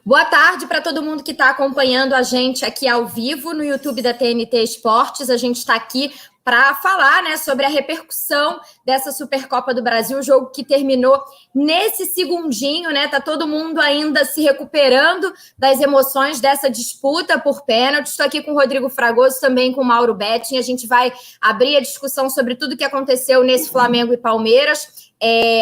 Boa tarde para todo mundo que está acompanhando a gente aqui ao vivo no YouTube da TNT Esportes. A gente está aqui para falar, né, sobre a repercussão dessa Supercopa do Brasil, o jogo que terminou nesse segundinho, né? Tá todo mundo ainda se recuperando das emoções dessa disputa por pênalti. Estou aqui com o Rodrigo Fragoso, também com o Mauro Betting. A gente vai abrir a discussão sobre tudo que aconteceu nesse Flamengo e Palmeiras.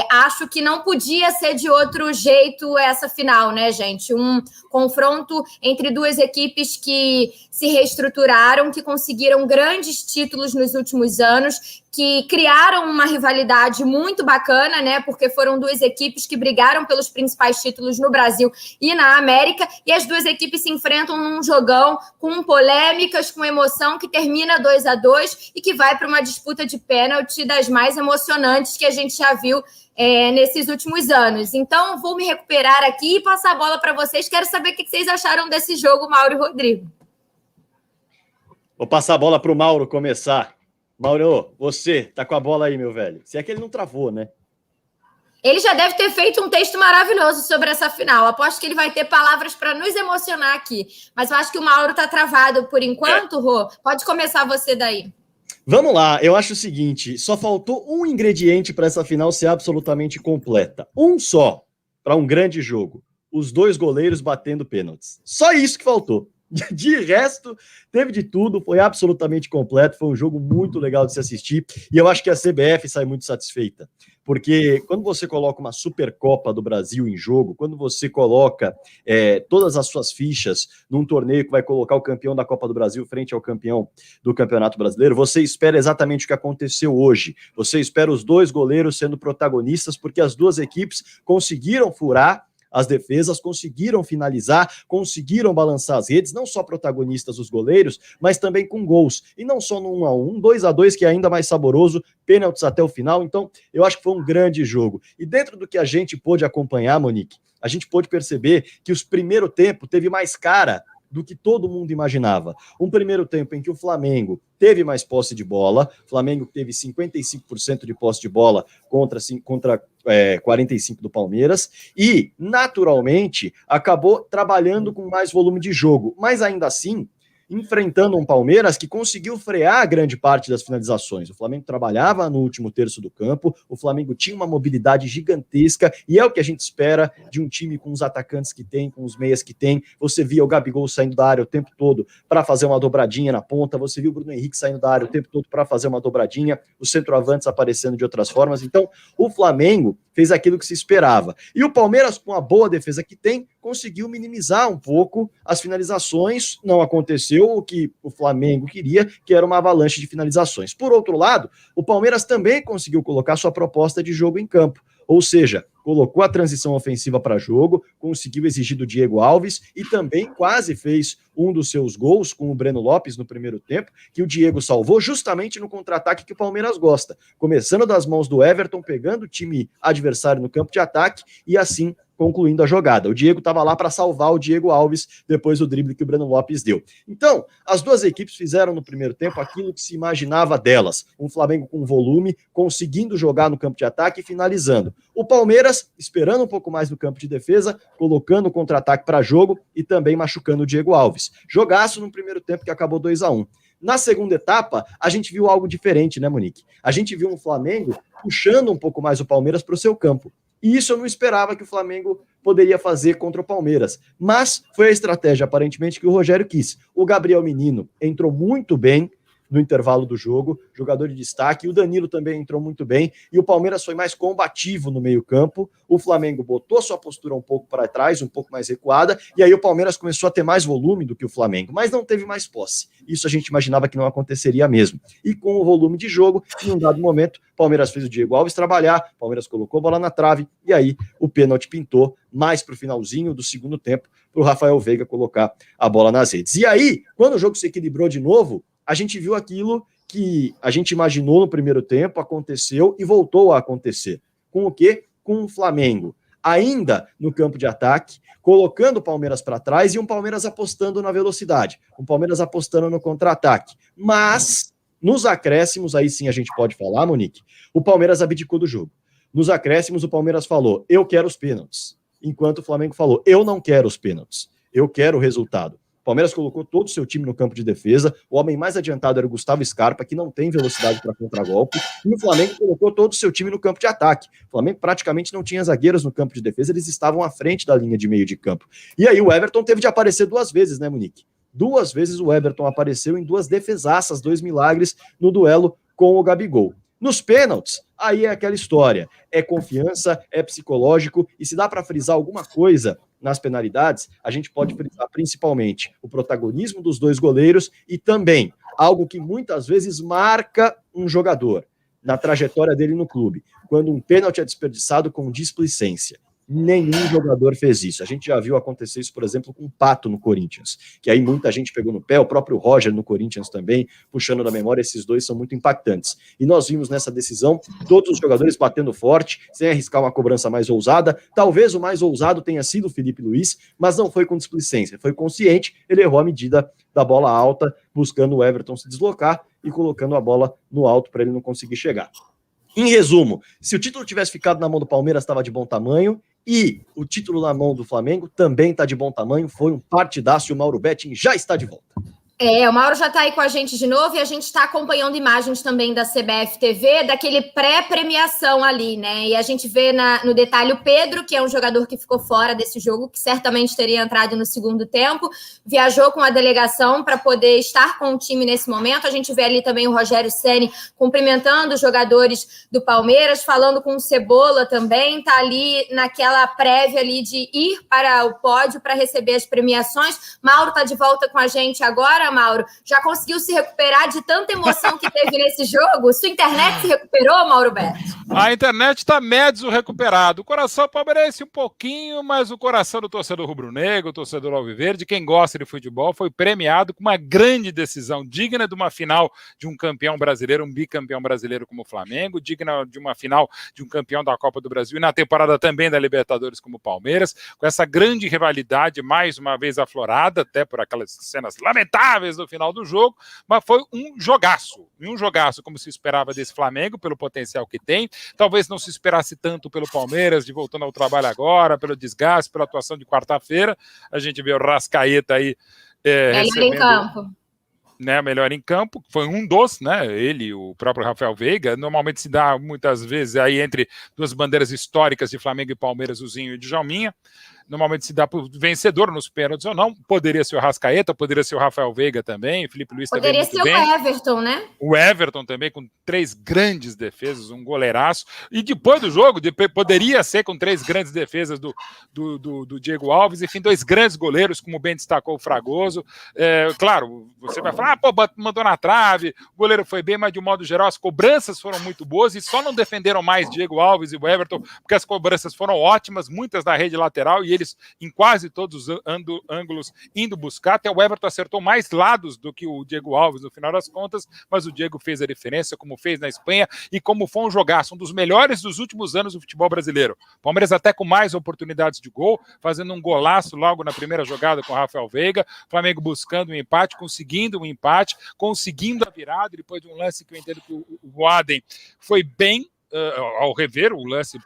Acho que não podia ser de outro jeito essa final, né, gente? Um confronto entre duas equipes que se reestruturaram, que conseguiram grandes títulos nos últimos anos, que criaram uma rivalidade muito bacana, né? Porque foram duas equipes que brigaram pelos principais títulos no Brasil e na América, e as duas equipes se enfrentam num jogão com polêmicas, com emoção, que termina 2-2 e que vai para uma disputa de pênalti das mais emocionantes que a gente já viu nesses últimos anos. Então, vou me recuperar aqui e passar a bola para vocês. Quero saber o que vocês acharam desse jogo, Mauro e Rodrigo. Vou passar a bola para o Mauro começar. Mauro, você tá com a bola aí, meu velho. Se é que ele não travou, né? Ele já deve ter feito um texto maravilhoso sobre essa final. Aposto que ele vai ter palavras para nos emocionar aqui. Mas eu acho que o Mauro tá travado por enquanto, Rô. Pode começar você daí. Vamos lá, eu acho o seguinte, só faltou um ingrediente para essa final ser absolutamente completa. Um só, para um grande jogo. Os dois goleiros batendo pênaltis. Só isso que faltou. De resto, teve de tudo, foi absolutamente completo, foi um jogo muito legal de se assistir, e eu acho que a CBF sai muito satisfeita, porque quando você coloca uma Supercopa do Brasil em jogo, quando você coloca todas as suas fichas num torneio que vai colocar o campeão da Copa do Brasil frente ao campeão do Campeonato Brasileiro, você espera exatamente o que aconteceu hoje, você espera os dois goleiros sendo protagonistas, porque as duas equipes conseguiram furar as defesas, conseguiram finalizar, conseguiram balançar as redes, não só protagonistas os goleiros, mas também com gols, e não só no 1-1, 2-2 que é ainda mais saboroso, pênaltis até o final. Então eu acho que foi um grande jogo, e dentro do que a gente pôde acompanhar, Monique, a gente pôde perceber que o primeiro tempo teve mais cara do que todo mundo imaginava. Um primeiro tempo em que o Flamengo teve mais posse de bola, o Flamengo teve 55% de posse de bola contra 45% do Palmeiras, e, naturalmente, acabou trabalhando com mais volume de jogo, mas ainda assim, enfrentando um Palmeiras que conseguiu frear grande parte das finalizações. O Flamengo trabalhava no último terço do campo, o Flamengo tinha uma mobilidade gigantesca, e é o que a gente espera de um time com os atacantes que tem, com os meias que tem. Você via o Gabigol saindo da área o tempo todo para fazer uma dobradinha na ponta, você viu o Bruno Henrique saindo da área o tempo todo para fazer uma dobradinha, os centroavantes aparecendo de outras formas. Então, o Flamengo fez aquilo que se esperava. E o Palmeiras, com a boa defesa que tem, conseguiu minimizar um pouco as finalizações. Não aconteceu o que o Flamengo queria, que era uma avalanche de finalizações. Por outro lado, o Palmeiras também conseguiu colocar sua proposta de jogo em campo. Ou seja, colocou a transição ofensiva para jogo, conseguiu exigir do Diego Alves e também quase fez um dos seus gols com o Breno Lopes no primeiro tempo, que o Diego salvou justamente no contra-ataque que o Palmeiras gosta, começando das mãos do Everton, pegando o time adversário no campo de ataque e assim concluindo a jogada. O Diego estava lá para salvar o Diego Alves depois do drible que o Breno Lopes deu. Então, as duas equipes fizeram no primeiro tempo aquilo que se imaginava delas. Um Flamengo com volume, conseguindo jogar no campo de ataque e finalizando. O Palmeiras esperando um pouco mais no campo de defesa, colocando o contra-ataque para jogo e também machucando o Diego Alves. Jogaço no primeiro tempo que acabou 2-1. Na segunda etapa, a gente viu algo diferente, né, Monique? A gente viu um Flamengo puxando um pouco mais o Palmeiras para o seu campo. E isso eu não esperava que o Flamengo poderia fazer contra o Palmeiras. Mas foi a estratégia, aparentemente, que o Rogério quis. O Gabriel Menino entrou muito bem no intervalo do jogo, jogador de destaque, e o Danilo também entrou muito bem, e o Palmeiras foi mais combativo no meio-campo, o Flamengo botou sua postura um pouco para trás, um pouco mais recuada, e aí o Palmeiras começou a ter mais volume do que o Flamengo, mas não teve mais posse. Isso a gente imaginava que não aconteceria mesmo. E com o volume de jogo, em um dado momento, o Palmeiras fez o Diego Alves trabalhar, o Palmeiras colocou a bola na trave, e aí o pênalti pintou mais para o finalzinho do segundo tempo, para o Rafael Veiga colocar a bola nas redes. E aí, quando o jogo se equilibrou de novo, a gente viu aquilo que a gente imaginou no primeiro tempo, aconteceu e voltou a acontecer. Com o quê? Com o Flamengo ainda no campo de ataque, colocando o Palmeiras para trás e um Palmeiras apostando na velocidade, um Palmeiras apostando no contra-ataque. Mas, nos acréscimos, aí sim a gente pode falar, Monique, o Palmeiras abdicou do jogo. Nos acréscimos, o Palmeiras falou, eu quero os pênaltis. enquanto o Flamengo falou, eu não quero os pênaltis, eu quero o resultado. O Palmeiras colocou todo o seu time no campo de defesa, o homem mais adiantado era o Gustavo Scarpa, que não tem velocidade para contragolpe, e o Flamengo colocou todo o seu time no campo de ataque. O Flamengo praticamente não tinha zagueiros no campo de defesa, eles estavam à frente da linha de meio de campo. E aí o Everton teve de aparecer 2 vezes, né, Monique? 2 vezes o Everton apareceu em 2 defesaças, 2 milagres no duelo com o Gabigol. Nos pênaltis, aí é aquela história, é confiança, é psicológico, e se dá para frisar alguma coisa nas penalidades, a gente pode frisar principalmente o protagonismo dos 2 goleiros e também algo que muitas vezes marca um jogador na trajetória dele no clube, quando um pênalti é desperdiçado com displicência. Nenhum jogador fez isso. A gente já viu acontecer isso, por exemplo, com o Pato no Corinthians, que aí muita gente pegou no pé, o próprio Roger no Corinthians também, puxando da memória, esses 2 são muito impactantes. E nós vimos nessa decisão todos os jogadores batendo forte, sem arriscar uma cobrança mais ousada. Talvez o mais ousado tenha sido o Felipe Luiz, mas não foi com displicência, foi consciente, ele errou a medida da bola alta, buscando o Everton se deslocar e colocando a bola no alto para ele não conseguir chegar. Em resumo, se o título tivesse ficado na mão do Palmeiras, estava de bom tamanho, e o título na mão do Flamengo também está de bom tamanho, foi um partidaço e o Mauro Betting já está de volta. O Mauro já está aí com a gente de novo e a gente está acompanhando imagens também da CBF TV, daquele pré-premiação ali, né? E a gente vê no detalhe o Pedro, que é um jogador que ficou fora desse jogo, que certamente teria entrado no segundo tempo, viajou com a delegação para poder estar com o time nesse momento. A gente vê ali também o Rogério Ceni cumprimentando os jogadores do Palmeiras, falando com o Cebola também, tá ali naquela prévia ali de ir para o pódio para receber as premiações. Mauro está de volta com a gente agora. Mauro, já conseguiu se recuperar de tanta emoção que teve nesse jogo? Sua internet se recuperou, Mauro Betti? A internet está médio recuperado. O coração palmeirense um pouquinho, mas o coração do torcedor rubro-negro, o torcedor alviverde, quem gosta de futebol, foi premiado com uma grande decisão, digna de uma final de um campeão brasileiro, um bicampeão brasileiro como o Flamengo, digna de uma final de um campeão da Copa do Brasil e na temporada também da Libertadores como o Palmeiras, com essa grande rivalidade mais uma vez aflorada, até por aquelas cenas lamentáveis no final do jogo, mas foi um jogaço, como se esperava desse Flamengo, pelo potencial que tem. Talvez não se esperasse tanto pelo Palmeiras, de voltando ao trabalho agora, pelo desgaste, pela atuação de quarta-feira. A gente vê o Rascaeta aí melhor em campo. Né, melhor em campo, foi um dos, né, ele, o próprio Rafael Veiga, normalmente se dá muitas vezes aí entre 2 bandeiras históricas de Flamengo e Palmeiras, o Zinho e o Djalminha, normalmente se dá por vencedor nos pênaltis ou não, poderia ser o Rascaeta, poderia ser o Rafael Veiga também, o Felipe Luiz poderia também muito bem. Poderia ser o Everton, né? O Everton também, com 3 grandes defesas, um goleiraço, e depois do jogo, poderia ser com 3 grandes defesas do Diego Alves, enfim, 2 grandes goleiros, como bem destacou o Fragoso. Claro, você vai falar, mandou na trave, o goleiro foi bem, mas de um modo geral as cobranças foram muito boas e só não defenderam mais Diego Alves e o Everton, porque as cobranças foram ótimas, muitas da rede lateral, e eles em quase todos os ângulos indo buscar. Até o Everton acertou mais lados do que o Diego Alves no final das contas, mas o Diego fez a diferença, como fez na Espanha, e como foi um jogaço, um dos melhores dos últimos anos do futebol brasileiro. Palmeiras até com mais oportunidades de gol, fazendo um golaço logo na primeira jogada com o Rafael Veiga, Flamengo buscando um empate, conseguindo um empate, conseguindo a virada, depois de um lance que eu entendo que o Adem foi bem, ao rever o lance,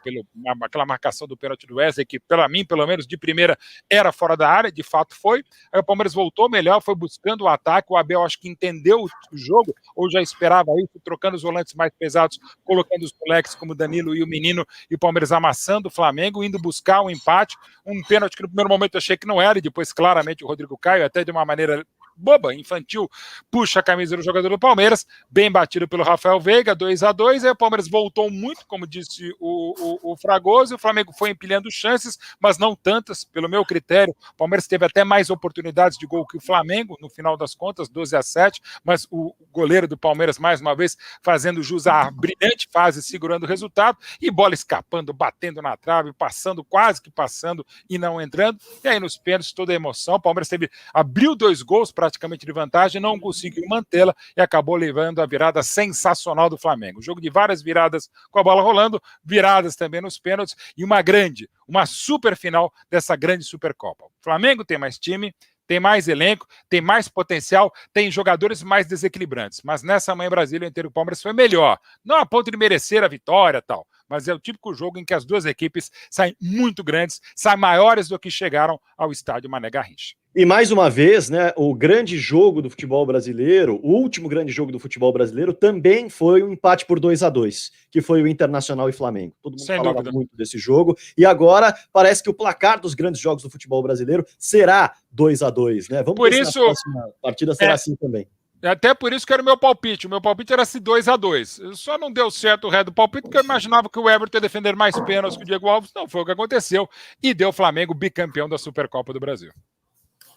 aquela marcação do pênalti do Wesley, que para mim, pelo menos de primeira, era fora da área, de fato foi. Aí o Palmeiras voltou melhor, foi buscando o ataque, o Abel acho que entendeu o jogo, ou já esperava isso, trocando os volantes mais pesados, colocando os moleques como o Danilo e o Menino, e o Palmeiras amassando o Flamengo, indo buscar um empate, um pênalti que no primeiro momento eu achei que não era, e depois claramente o Rodrigo Caio, até de uma maneira boba, infantil, puxa a camisa do jogador do Palmeiras, bem batido pelo Rafael Veiga, 2-2, aí o Palmeiras voltou muito, como disse o Fragoso, e o Flamengo foi empilhando chances, mas não tantas, pelo meu critério. O Palmeiras teve até mais oportunidades de gol que o Flamengo, no final das contas, 12-7, mas o goleiro do Palmeiras, mais uma vez, fazendo jus à brilhante fase, segurando o resultado, e bola escapando, batendo na trave, passando, quase que passando, e não entrando, e aí nos pênaltis, toda a emoção, o Palmeiras abriu 2 gols praticamente de vantagem, não conseguiu mantê-la e acabou levando a virada sensacional do Flamengo. Jogo de várias viradas com a bola rolando, viradas também nos pênaltis e uma super final dessa grande Supercopa. O Flamengo tem mais time, tem mais elenco, tem mais potencial, tem jogadores mais desequilibrantes, mas nessa manhã em Brasília eu entendo que o Palmeiras foi melhor, não a ponto de merecer a vitória e tal, mas é o típico jogo em que as duas equipes saem muito grandes, saem maiores do que chegaram ao estádio Mané Garrincha. E mais uma vez, né, o grande jogo do futebol brasileiro, o último grande jogo do futebol brasileiro também foi um empate por 2-2, que foi o Internacional e Flamengo. Todo mundo falava muito desse jogo, e agora parece que o placar dos grandes jogos do futebol brasileiro será 2-2, né? Vamos ver se na próxima partida será assim também. Até por isso que era o meu palpite. O meu palpite era se 2-2. Só não deu certo o ré do palpite, porque eu imaginava que o Everton ia defender mais pênaltis que o Diego Alves. Não foi o que aconteceu. E deu o Flamengo bicampeão da Supercopa do Brasil.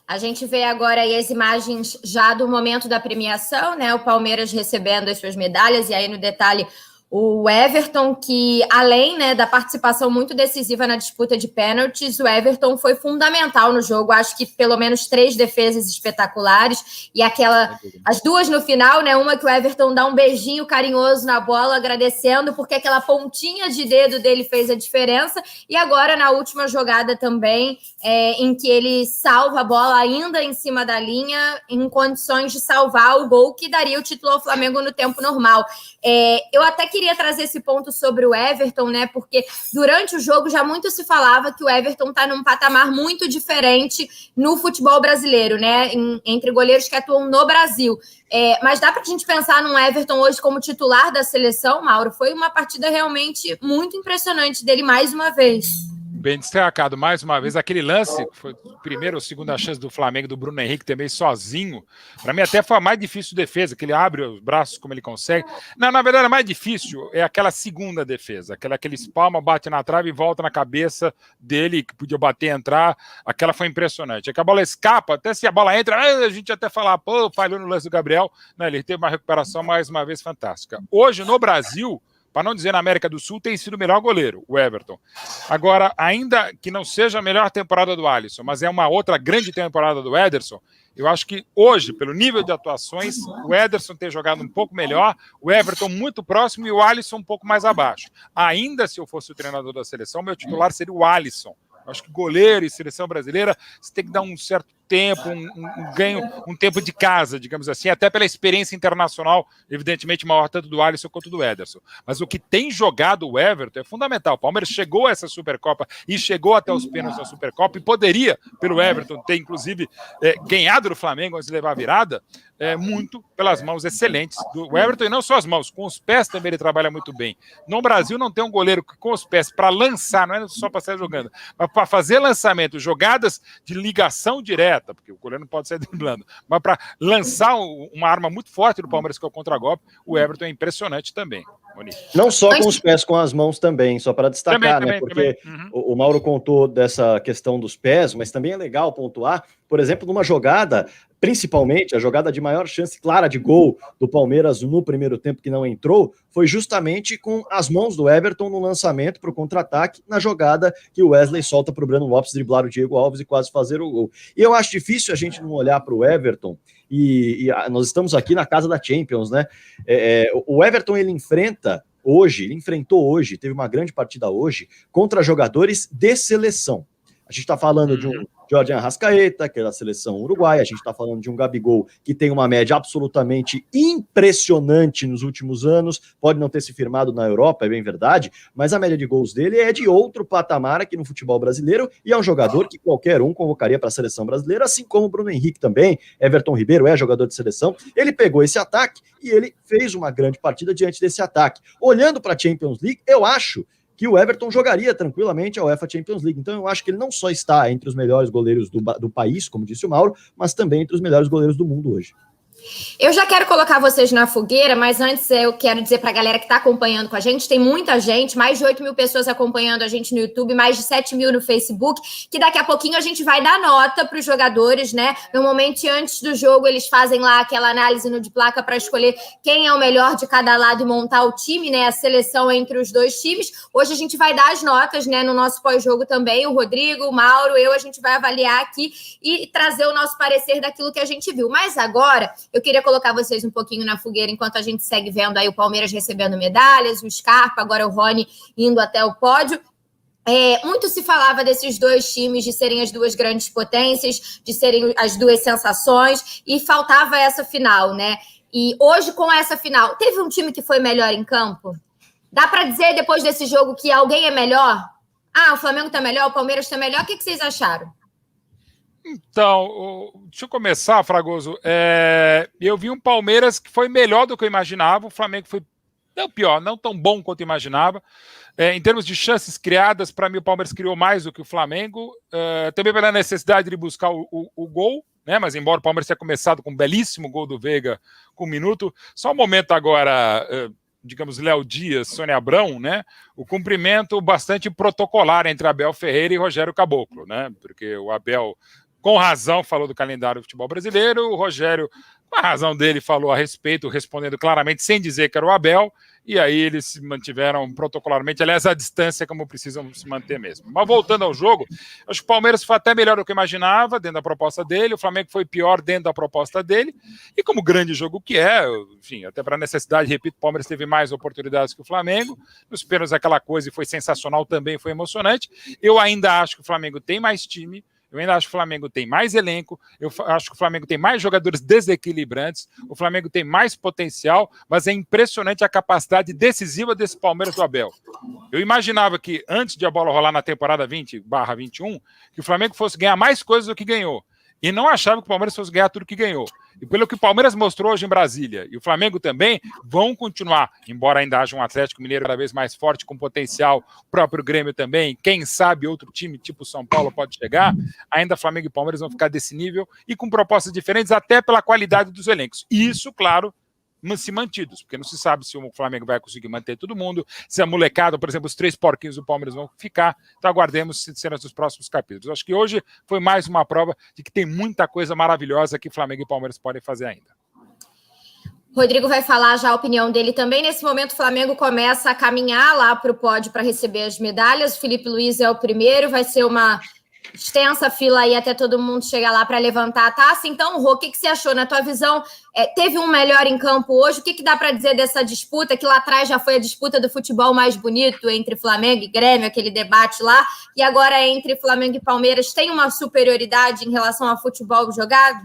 A gente vê agora aí as imagens já do momento da premiação, né? O Palmeiras recebendo as suas medalhas, e aí no detalhe o Everton, que além, né, da participação muito decisiva na disputa de pênaltis, o Everton foi fundamental no jogo. Acho que pelo menos 3 defesas espetaculares, e as duas no final, né? Uma que o Everton dá um beijinho carinhoso na bola, agradecendo, porque aquela pontinha de dedo dele fez a diferença, e agora na última jogada também, em que ele salva a bola ainda em cima da linha, em condições de salvar o gol que daria o título ao Flamengo no tempo normal. Eu até queria trazer esse ponto sobre o Everton, né? Porque durante o jogo já muito se falava que o Everton está num patamar muito diferente no futebol brasileiro, né? Entre goleiros que atuam no Brasil. Mas dá para a gente pensar num Everton hoje como titular da seleção, Mauro? Foi uma partida realmente muito impressionante dele mais uma vez. Bem destacado, mais uma vez, aquele lance, que foi a primeira ou segunda chance do Flamengo, do Bruno Henrique, também sozinho. Para mim até foi a mais difícil defesa, que ele abre os braços como ele consegue. Não, na verdade, a mais difícil é aquela segunda defesa, aquela que ele espalma, bate na trave e volta na cabeça dele, que podia bater e entrar. Aquela foi impressionante. É que a bola escapa, até se a bola entra, a gente até fala, pô, falhou no lance do Gabriel. Não, ele teve uma recuperação mais uma vez fantástica. Hoje, no Brasil, para não dizer na América do Sul, tem sido o melhor goleiro, o Everton. Agora, ainda que não seja a melhor temporada do Alisson, mas é uma outra grande temporada do Ederson, eu acho que hoje, pelo nível de atuações, o Ederson tem jogado um pouco melhor, o Everton muito próximo e o Alisson um pouco mais abaixo. Ainda se eu fosse o treinador da seleção, meu titular seria o Alisson. Eu acho que goleiro e seleção brasileira, você tem que dar um certo tempo, um tempo de casa, digamos assim, até pela experiência internacional, evidentemente maior tanto do Alisson quanto do Ederson. Mas o que tem jogado o Everton é fundamental. O Palmeiras chegou a essa Supercopa e chegou até os pênaltis da Supercopa e poderia, pelo Everton, ter inclusive ganhado do Flamengo antes de levar a virada, muito pelas mãos excelentes do Everton, e não só as mãos, com os pés também ele trabalha muito bem. No Brasil não tem um goleiro que com os pés para lançar, não é só para sair jogando, mas para fazer lançamento, jogadas de ligação direta, porque o goleiro não pode sair driblando, mas para lançar uma arma muito forte do Palmeiras, que é o contra-golpe, o Everton é impressionante também. Não só com os pés, com as mãos também, só para destacar, né? Porque o Mauro contou dessa questão dos pés, mas também é legal pontuar, por exemplo, numa jogada, principalmente a jogada de maior chance clara de gol do Palmeiras no primeiro tempo, que não entrou, foi justamente com as mãos do Everton no lançamento para o contra-ataque, na jogada que o Wesley solta para o Breno Lopes driblar o Diego Alves e quase fazer o gol. E eu acho difícil a gente não olhar para o Everton, e nós estamos aqui na casa da Champions, né? O Everton, ele enfrentou hoje, teve uma grande partida hoje, contra jogadores de seleção. A gente está falando de um Jorge Arrascaeta, que é da seleção uruguaia, a gente está falando de um Gabigol que tem uma média absolutamente impressionante nos últimos anos, pode não ter se firmado na Europa, é bem verdade, mas a média de gols dele é de outro patamar aqui no futebol brasileiro, e é um jogador que qualquer um convocaria para a seleção brasileira, assim como o Bruno Henrique também, Everton Ribeiro é jogador de seleção, ele pegou esse ataque e ele fez uma grande partida diante desse ataque. Olhando para a Champions League, eu acho que o Everton jogaria tranquilamente a UEFA Champions League. Então eu acho que ele não só está entre os melhores goleiros do país, como disse o Mauro, mas também entre os melhores goleiros do mundo hoje. Eu já quero colocar vocês na fogueira, mas antes eu quero dizer para a galera que está acompanhando com a gente, tem muita gente, mais de 8 mil pessoas acompanhando a gente no YouTube, mais de 7 mil no Facebook, que daqui a pouquinho a gente vai dar nota para os jogadores, né? Normalmente antes do jogo eles fazem lá aquela análise no de placa para escolher quem é o melhor de cada lado e montar o time, né? A seleção entre os dois times. Hoje a gente vai dar as notas, né? No nosso pós-jogo também, o Rodrigo, o Mauro, a gente vai avaliar aqui e trazer o nosso parecer daquilo que a gente viu. Mas agora eu queria colocar vocês um pouquinho na fogueira enquanto a gente segue vendo aí o Palmeiras recebendo medalhas, o Scarpa, agora o Rony indo até o pódio. Muito se falava desses dois times, de serem as duas grandes potências, de serem as duas sensações, e faltava essa final, né? E hoje, com essa final, teve um time que foi melhor em campo? Dá para dizer, depois desse jogo, que alguém é melhor? Ah, o Flamengo tá melhor, o Palmeiras tá melhor. O que vocês acharam? Então, deixa eu começar, Fragoso. Eu vi um Palmeiras que foi melhor do que eu imaginava. O Flamengo foi não pior, não tão bom quanto eu imaginava. Em termos de chances criadas, para mim o Palmeiras criou mais do que o Flamengo. Também pela necessidade de buscar o gol, né? Mas embora o Palmeiras tenha começado com um belíssimo gol do Veiga com um minuto, só um momento agora, digamos, Léo Dias, Sônia Abrão, né? O cumprimento bastante protocolar entre Abel Ferreira e Rogério Caboclo, né? Porque o Abel, com razão, falou do calendário do futebol brasileiro, o Rogério, com a razão dele, falou a respeito, respondendo claramente, sem dizer que era o Abel, e aí eles se mantiveram protocolarmente, aliás, à distância, como precisam se manter mesmo. Mas voltando ao jogo, acho que o Palmeiras foi até melhor do que eu imaginava, dentro da proposta dele, o Flamengo foi pior dentro da proposta dele, e como grande jogo que é, enfim, até para necessidade, repito, o Palmeiras teve mais oportunidades que o Flamengo, nos pênaltis aquela coisa e foi sensacional também, foi emocionante. Eu ainda acho que o Flamengo tem mais time, eu ainda acho que o Flamengo tem mais elenco, eu acho que o Flamengo tem mais jogadores desequilibrantes, o Flamengo tem mais potencial, mas é impressionante a capacidade decisiva desse Palmeiras do Abel. Eu imaginava que antes de a bola rolar na temporada 20/21, que o Flamengo fosse ganhar mais coisas do que ganhou. E não achava que o Palmeiras fosse ganhar tudo que ganhou. E pelo que o Palmeiras mostrou hoje em Brasília, e o Flamengo também, vão continuar, embora ainda haja um Atlético Mineiro cada vez mais forte, com potencial, o próprio Grêmio também, quem sabe outro time tipo São Paulo pode chegar, ainda Flamengo e Palmeiras vão ficar desse nível, e com propostas diferentes, até pela qualidade dos elencos. E isso, claro, se mantidos, porque não se sabe se o Flamengo vai conseguir manter todo mundo, se a molecada, por exemplo, os 3 porquinhos do Palmeiras vão ficar, então aguardemos cenas dos próximos capítulos. Acho que hoje foi mais uma prova de que tem muita coisa maravilhosa que Flamengo e Palmeiras podem fazer ainda. Rodrigo vai falar já a opinião dele também. Nesse momento, o Flamengo começa a caminhar lá para o pódio para receber as medalhas. O Felipe Luiz é o primeiro, vai ser uma extensa fila aí até todo mundo chegar lá para levantar a taça. Então, Rô, o que você achou? Na tua visão, teve um melhor em campo hoje? O que dá para dizer dessa disputa, que lá atrás já foi a disputa do futebol mais bonito entre Flamengo e Grêmio, aquele debate lá, e agora é entre Flamengo e Palmeiras. Tem uma superioridade em relação ao futebol jogado?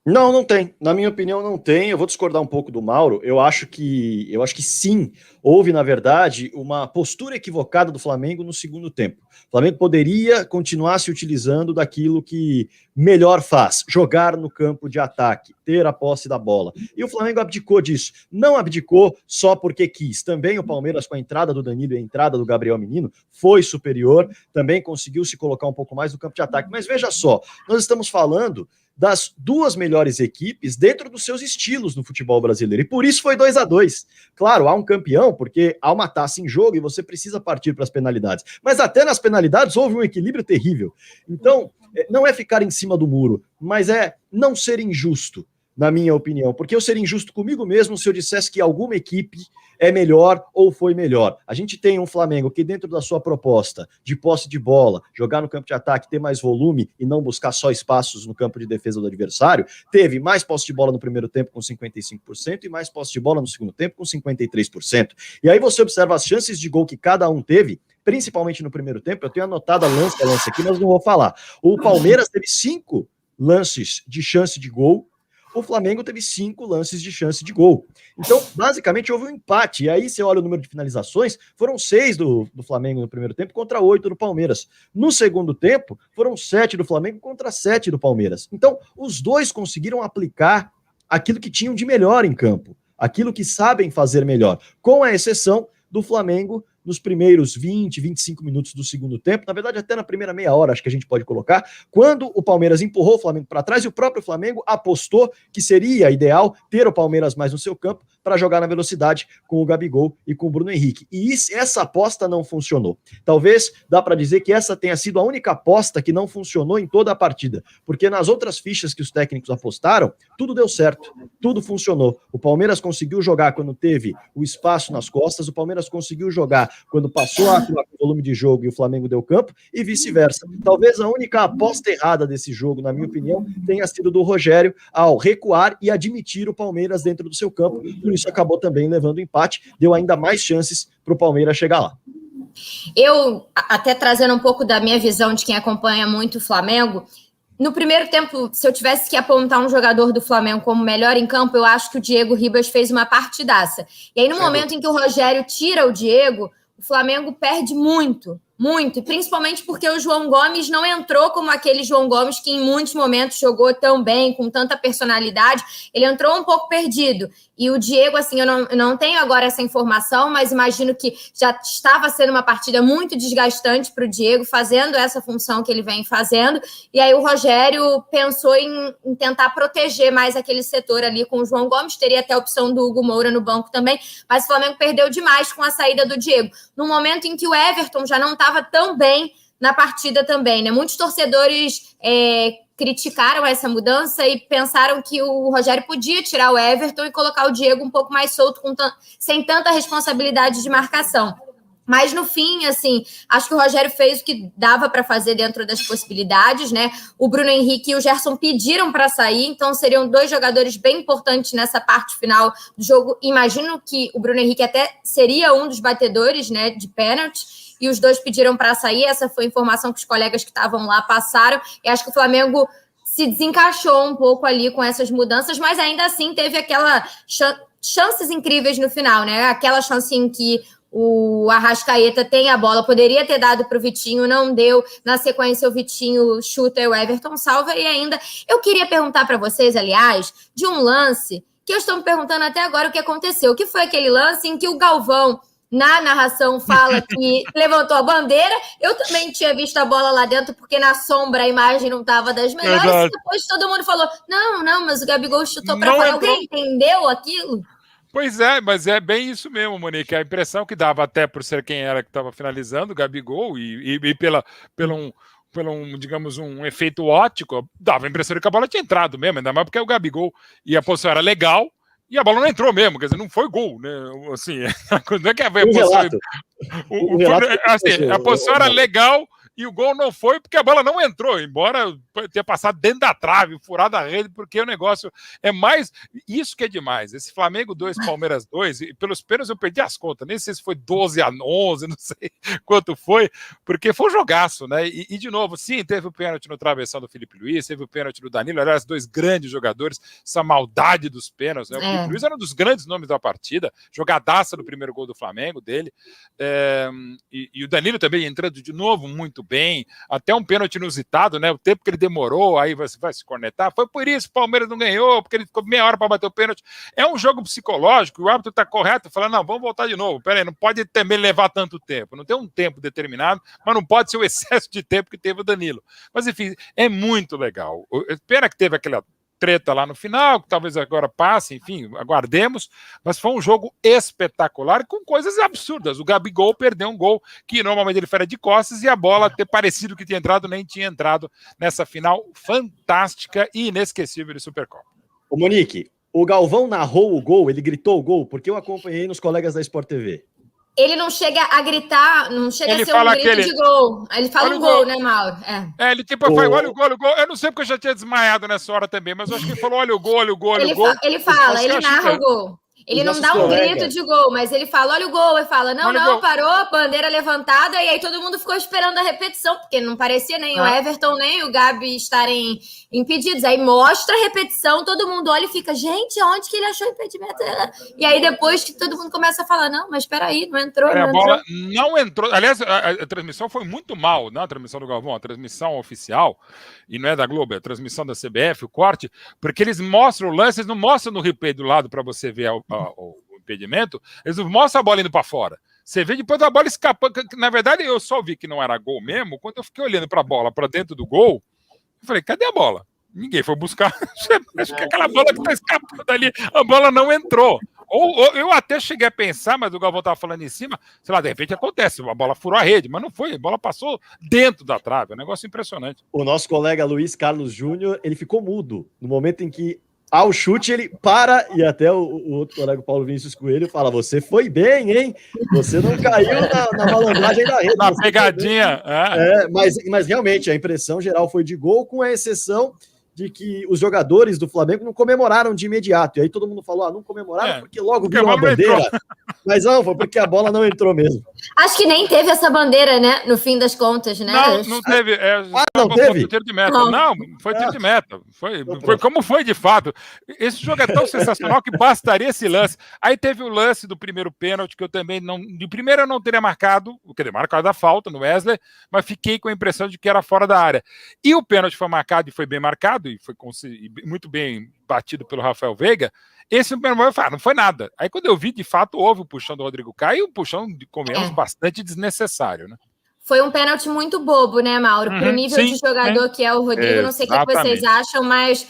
Não tem. Na minha opinião, não tem. Eu vou discordar um pouco do Mauro. Eu acho que sim, houve, na verdade, uma postura equivocada do Flamengo no segundo tempo. O Flamengo poderia continuar se utilizando daquilo que melhor faz, jogar no campo de ataque, ter a posse da bola. E o Flamengo abdicou disso. Não abdicou só porque quis. Também o Palmeiras, com a entrada do Danilo e a entrada do Gabriel Menino, foi superior. Também conseguiu se colocar um pouco mais no campo de ataque. Mas veja só, nós estamos falando das 2 melhores equipes dentro dos seus estilos no futebol brasileiro. E por isso foi 2-2. Claro, há um campeão, porque há uma taça em jogo e você precisa partir para as penalidades. Mas até nas penalidades houve um equilíbrio terrível. Então, não é ficar em cima do muro, mas é não ser injusto, na minha opinião. Porque eu seria injusto comigo mesmo se eu dissesse que alguma equipe é melhor ou foi melhor. A gente tem um Flamengo que, dentro da sua proposta de posse de bola, jogar no campo de ataque, ter mais volume e não buscar só espaços no campo de defesa do adversário, teve mais posse de bola no primeiro tempo com 55% e mais posse de bola no segundo tempo com 53%. E aí você observa as chances de gol que cada um teve, principalmente no primeiro tempo. Eu tenho anotado a lance aqui, mas não vou falar. O Palmeiras teve 5 lances de chance de gol, o Flamengo teve 5 lances de chance de gol. Então, basicamente, houve um empate. E aí, você olha o número de finalizações, foram 6 do Flamengo no primeiro tempo contra 8 do Palmeiras. No segundo tempo, foram 7 do Flamengo contra 7 do Palmeiras. Então, os dois conseguiram aplicar aquilo que tinham de melhor em campo, aquilo que sabem fazer melhor, com a exceção do Flamengo nos primeiros 20, 25 minutos do segundo tempo, na verdade até na primeira meia hora, acho que a gente pode colocar, quando o Palmeiras empurrou o Flamengo para trás e o próprio Flamengo apostou que seria ideal ter o Palmeiras mais no seu campo para jogar na velocidade com o Gabigol e com o Bruno Henrique. E essa aposta não funcionou. Talvez dá para dizer que essa tenha sido a única aposta que não funcionou em toda a partida, porque nas outras fichas que os técnicos apostaram, tudo deu certo, tudo funcionou. O Palmeiras conseguiu jogar quando teve o espaço nas costas, o Palmeiras conseguiu jogar quando passou a atuar com o volume de jogo e o Flamengo deu campo, e vice-versa. Talvez a única aposta errada desse jogo, na minha opinião, tenha sido do Rogério ao recuar e admitir o Palmeiras dentro do seu campo. Por isso acabou também levando o empate, deu ainda mais chances para o Palmeiras chegar lá. Eu, até trazendo um pouco da minha visão de quem acompanha muito o Flamengo, no primeiro tempo, se eu tivesse que apontar um jogador do Flamengo como melhor em campo, eu acho que o Diego Ribas fez uma partidaça. E aí, no momento em que o Rogério tira o Diego, o Flamengo perde muito, e principalmente porque o João Gomes não entrou como aquele João Gomes que em muitos momentos jogou tão bem, com tanta personalidade, ele entrou um pouco perdido. E o Diego, assim, eu não tenho agora essa informação, mas imagino que já estava sendo uma partida muito desgastante para o Diego, fazendo essa função que ele vem fazendo, e aí o Rogério pensou em tentar proteger mais aquele setor ali com o João Gomes, teria até a opção do Hugo Moura no banco também, mas o Flamengo perdeu demais com a saída do Diego, no momento em que o Everton já não estava tão bem na partida também, né? Muitos torcedores criticaram essa mudança e pensaram que o Rogério podia tirar o Everton e colocar o Diego um pouco mais solto, sem tanta responsabilidade de marcação. Mas, no fim, assim, acho que o Rogério fez o que dava para fazer dentro das possibilidades, né? O Bruno Henrique e o Gerson pediram para sair, então seriam dois jogadores bem importantes nessa parte final do jogo. Imagino que o Bruno Henrique até seria um dos batedores, né, de pênalti, e os dois pediram para sair. Essa foi a informação que os colegas que estavam lá passaram. E acho que o Flamengo se desencaixou um pouco ali com essas mudanças, mas ainda assim teve aquela chances incríveis no final, né? Aquela chance em que o Arrascaeta tem a bola, poderia ter dado para o Vitinho, não deu. Na sequência, o Vitinho chuta e o Everton salva. E ainda, eu queria perguntar para vocês, aliás, de um lance que eu estou me perguntando até agora o que aconteceu. Que foi aquele lance em que o Galvão, na narração, fala que levantou a bandeira. Eu também tinha visto a bola lá dentro, porque na sombra a imagem não estava das melhores. Exato. E depois todo mundo falou, não, mas o Gabigol chutou para fora. Alguém entendeu aquilo? Pois é, mas é bem isso mesmo, Monique. A impressão que dava, até por ser quem era que estava finalizando, o Gabigol, e pelo digamos, um efeito óptico, dava a impressão de que a bola tinha entrado mesmo, ainda mais porque o Gabigol e a posição era legal, e a bola não entrou mesmo, quer dizer, não foi gol, né? Assim, não é que a posição era legal e o gol não foi porque a bola não entrou, embora tenha passado dentro da trave, furado a rede, porque o negócio é mais... Isso que é demais. Esse Flamengo 2, Palmeiras 2, e pelos pênaltis eu perdi as contas, nem sei se foi 12-11, não sei quanto foi, porque foi um jogaço, né? E de novo, sim, teve o pênalti no travessão do Felipe Luiz, teve o pênalti do Danilo, aliás, dois grandes jogadores, essa maldade dos pênaltis, né? O Felipe Luiz era um dos grandes nomes da partida, jogadaça do primeiro gol do Flamengo, dele, e o Danilo também entrando de novo muito bem, até um pênalti inusitado, né? O tempo que ele demorou, aí você vai se cornetar. Foi por isso que o Palmeiras não ganhou, porque ele ficou meia hora para bater o pênalti. É um jogo psicológico, o árbitro está correto, falando, não, vamos voltar de novo. Peraí, não pode também levar tanto tempo. Não tem um tempo determinado, mas não pode ser o excesso de tempo que teve o Danilo. Mas, enfim, é muito legal. Pena que teve aquela treta lá no final, que talvez agora passe, enfim, aguardemos, mas foi um jogo espetacular com coisas absurdas. O Gabigol perdeu um gol que normalmente ele faria de costas e a bola ter parecido que tinha entrado, nem tinha entrado nessa final fantástica e inesquecível de Supercopa. Ô Monique, o Galvão narrou o gol, ele gritou o gol, porque eu acompanhei nos colegas da Sport TV. Ele não chega a gritar, não chega a ser um grito de gol. Ele fala um gol, né, Mauro? Ele tipo, olha o gol, olha o gol. Eu não sei porque eu já tinha desmaiado nessa hora também, mas eu acho que ele falou, olha o gol, olha o gol, olha o gol. Ele fala, ele narra o gol. Ele não dá um grito de gol, mas ele fala, olha o gol, e fala, não, parou, bandeira levantada, e aí todo mundo ficou esperando a repetição, porque não parecia nem o Everton, nem o Gabi estarem impedidos. Aí mostra a repetição, todo mundo olha e fica, gente, onde que ele achou impedimento? E aí depois que todo mundo começa a falar, não, mas peraí, não entrou, a bola não entrou. Aliás, a transmissão foi muito mal, né? A transmissão do Galvão, a transmissão oficial, e não é da Globo, é a transmissão da CBF, o corte, porque eles mostram o lance, eles não mostram no replay do lado para você ver o impedimento, eles não mostram a bola indo para fora. Você vê depois a bola escapando. Na verdade, eu só vi que não era gol mesmo quando eu fiquei olhando para a bola, para dentro do gol. Eu falei, cadê a bola? Ninguém foi buscar. Acho que aquela bola que está escapando ali, a bola não entrou. Ou eu até cheguei a pensar, mas o Galvão estava falando em cima, sei lá, de repente acontece, a bola furou a rede, mas não foi, a bola passou dentro da trave, é um negócio impressionante. O nosso colega Luiz Carlos Júnior, ele ficou mudo no momento em que, ao chute, ele para, e até o outro colega, Paulo Vinícius Coelho, fala, você foi bem, hein? Você não caiu na malandragem da rede. Na pegadinha. Mas realmente, a impressão geral foi de gol, com a exceção de que os jogadores do Flamengo não comemoraram de imediato. E aí todo mundo falou, não comemoraram porque logo viram a bandeira. Mas não, foi porque a bola não entrou mesmo. Acho que nem teve essa bandeira, né? No fim das contas, né? Não teve. Não teve? Tiro de meta. Não, foi tiro de meta. Foi como foi de fato. Esse jogo é tão sensacional que bastaria esse lance. Aí teve o lance do primeiro pênalti, que eu também não. De primeiro eu não teria marcado, marcado a falta no Wesley, mas fiquei com a impressão de que era fora da área. E o pênalti foi marcado e foi bem marcado, e foi muito bem batido pelo Rafael Veiga. Esse no primeiro momento eu falei, não foi nada. Aí quando eu vi, de fato, houve o puxão do Rodrigo Caio, e o puxão, convenhamos, bastante desnecessário, né? Foi um pênalti muito bobo, né, Mauro? Pro nível de jogador que é o Rodrigo, não sei o que vocês acham, mas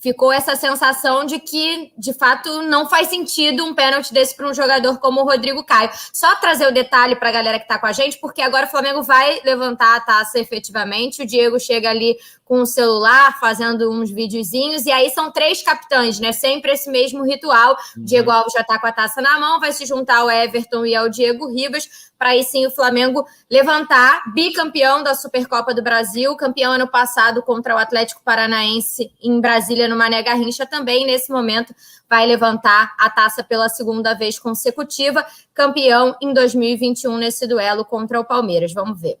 ficou essa sensação de que, de fato, não faz sentido um pênalti desse para um jogador como o Rodrigo Caio. Só trazer o detalhe para a galera que está com a gente, porque agora o Flamengo vai levantar a taça efetivamente, o Diego chega ali com o celular, fazendo uns videozinhos, e aí são 3 capitães, né? Sempre esse mesmo ritual. Diego Alves já está com a taça na mão, vai se juntar ao Everton e ao Diego Ribas, para aí sim o Flamengo levantar, bicampeão da Supercopa do Brasil, campeão ano passado contra o Atlético Paranaense em Brasília, no Mané Garrincha, também nesse momento vai levantar a taça pela segunda vez consecutiva, campeão em 2021 nesse duelo contra o Palmeiras. Vamos ver.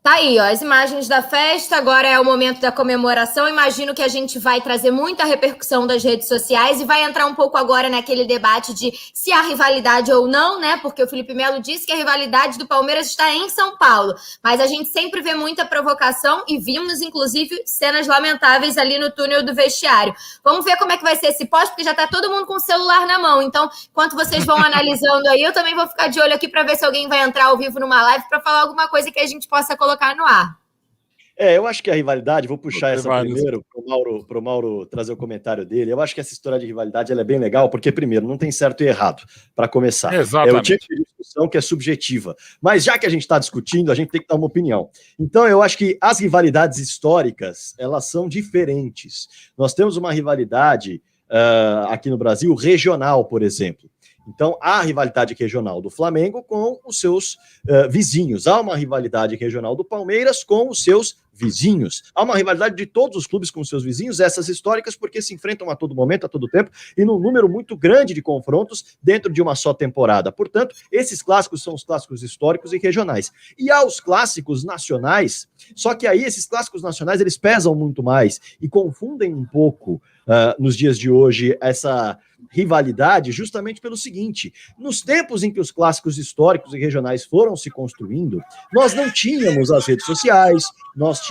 Tá aí, ó, as imagens da festa, agora é o momento da comemoração. Imagino que a gente vai trazer muita repercussão das redes sociais e vai entrar um pouco agora naquele debate de se há rivalidade ou não, né? Porque o Felipe Melo disse que a rivalidade do Palmeiras está em São Paulo. Mas a gente sempre vê muita provocação e vimos, inclusive, cenas lamentáveis ali no túnel do vestiário. Vamos ver como é que vai ser esse pós, porque já tá todo mundo com o celular na mão. Então, enquanto vocês vão analisando aí, eu também vou ficar de olho aqui para ver se alguém vai entrar ao vivo numa live para falar alguma coisa que a gente possa colocar no ar. Eu acho que a rivalidade, vou puxar essa primeiro para o Mauro trazer o comentário dele. Eu acho que essa história de rivalidade ela é bem legal, porque, primeiro, não tem certo e errado, para começar. Exatamente. É o tipo de discussão que é subjetiva. Mas já que a gente está discutindo, a gente tem que dar uma opinião. Então, eu acho que as rivalidades históricas, elas são diferentes. Nós temos uma rivalidade aqui no Brasil regional, por exemplo. Então, há a rivalidade regional do Flamengo com os seus vizinhos. Há uma rivalidade regional do Palmeiras com os seus vizinhos. Há uma rivalidade de todos os clubes com os seus vizinhos, essas históricas, porque se enfrentam a todo momento, a todo tempo, e num número muito grande de confrontos dentro de uma só temporada. Portanto, esses clássicos são os clássicos históricos e regionais. E há os clássicos nacionais, só que aí esses clássicos nacionais, eles pesam muito mais e confundem um pouco nos dias de hoje essa rivalidade, justamente pelo seguinte: nos tempos em que os clássicos históricos e regionais foram se construindo, nós não tínhamos as redes sociais, nós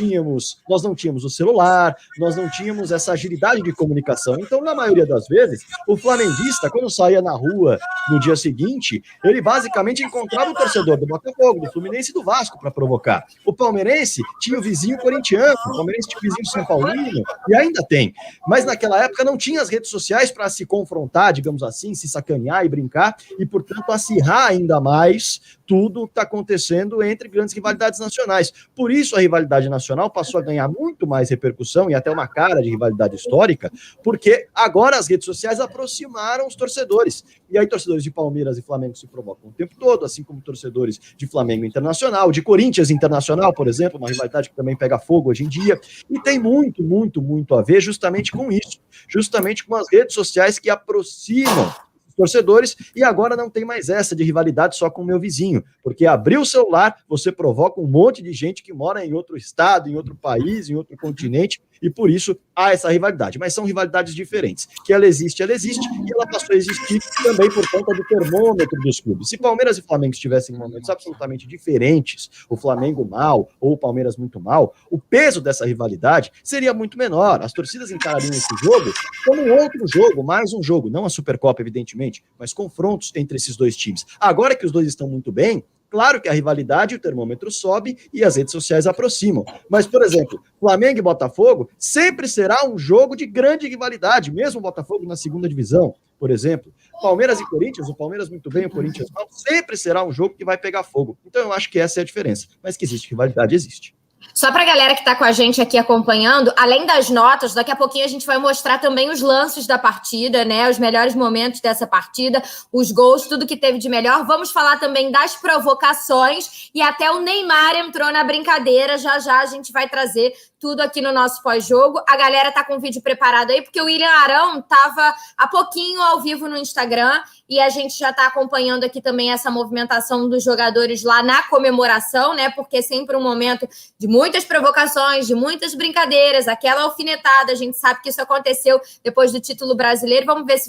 não tínhamos o celular, nós não tínhamos essa agilidade de comunicação. Então, na maioria das vezes, o flamenguista, quando saía na rua no dia seguinte, ele basicamente encontrava o torcedor do Botafogo, do Fluminense e do Vasco para provocar. O palmeirense tinha o vizinho corintiano, o palmeirense tinha o vizinho São Paulino, e ainda tem. Mas naquela época não tinha as redes sociais para se confrontar, digamos assim, se sacanear e brincar, e, portanto, acirrar ainda mais tudo o que está acontecendo entre grandes rivalidades nacionais. Por isso, a rivalidade nacional passou a ganhar muito mais repercussão e até uma cara de rivalidade histórica, porque agora as redes sociais aproximaram os torcedores. E aí, torcedores de Palmeiras e Flamengo se provocam o tempo todo, assim como torcedores de Flamengo Internacional, de Corinthians Internacional, por exemplo, uma rivalidade que também pega fogo hoje em dia. E tem muito, muito, muito a ver justamente com isso, justamente com as redes sociais que aproximam torcedores, e agora não tem mais essa de rivalidade só com o meu vizinho, porque abrir o celular, você provoca um monte de gente que mora em outro estado, em outro país, em outro continente, e por isso há essa rivalidade. Mas são rivalidades diferentes. Que ela existe, e ela passou a existir também por conta do termômetro dos clubes. Se Palmeiras e Flamengo estivessem em momentos absolutamente diferentes, o Flamengo mal ou o Palmeiras muito mal, o peso dessa rivalidade seria muito menor. As torcidas encarariam esse jogo como um outro jogo, mais um jogo, não a Supercopa, evidentemente, mas confrontos entre esses dois times. Agora que os dois estão muito bem, claro que a rivalidade, o termômetro sobe e as redes sociais aproximam. Mas, por exemplo, Flamengo e Botafogo sempre será um jogo de grande rivalidade, mesmo o Botafogo na segunda divisão, por exemplo. Palmeiras e Corinthians, o Palmeiras muito bem, o Corinthians mal, sempre será um jogo que vai pegar fogo. Então eu acho que essa é a diferença. Mas que existe rivalidade, existe. Só para a galera que está com a gente aqui acompanhando, além das notas, daqui a pouquinho a gente vai mostrar também os lances da partida, né? Os melhores momentos dessa partida, os gols, tudo que teve de melhor. Vamos falar também das provocações e até o Neymar entrou na brincadeira. Já já a gente vai trazer tudo aqui no nosso pós-jogo. A galera tá com o vídeo preparado aí, porque o William Arão estava há pouquinho ao vivo no Instagram e a gente já está acompanhando aqui também essa movimentação dos jogadores lá na comemoração, né? Porque é sempre um momento de muitas provocações, de muitas brincadeiras, aquela alfinetada, a gente sabe que isso aconteceu depois do título brasileiro. Vamos ver se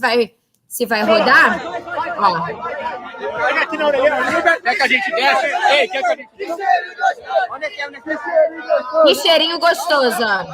vai rodar. Ó. Quer que a gente desce? Ei, quer que a gente desce? Que cheirinho gostoso, ó.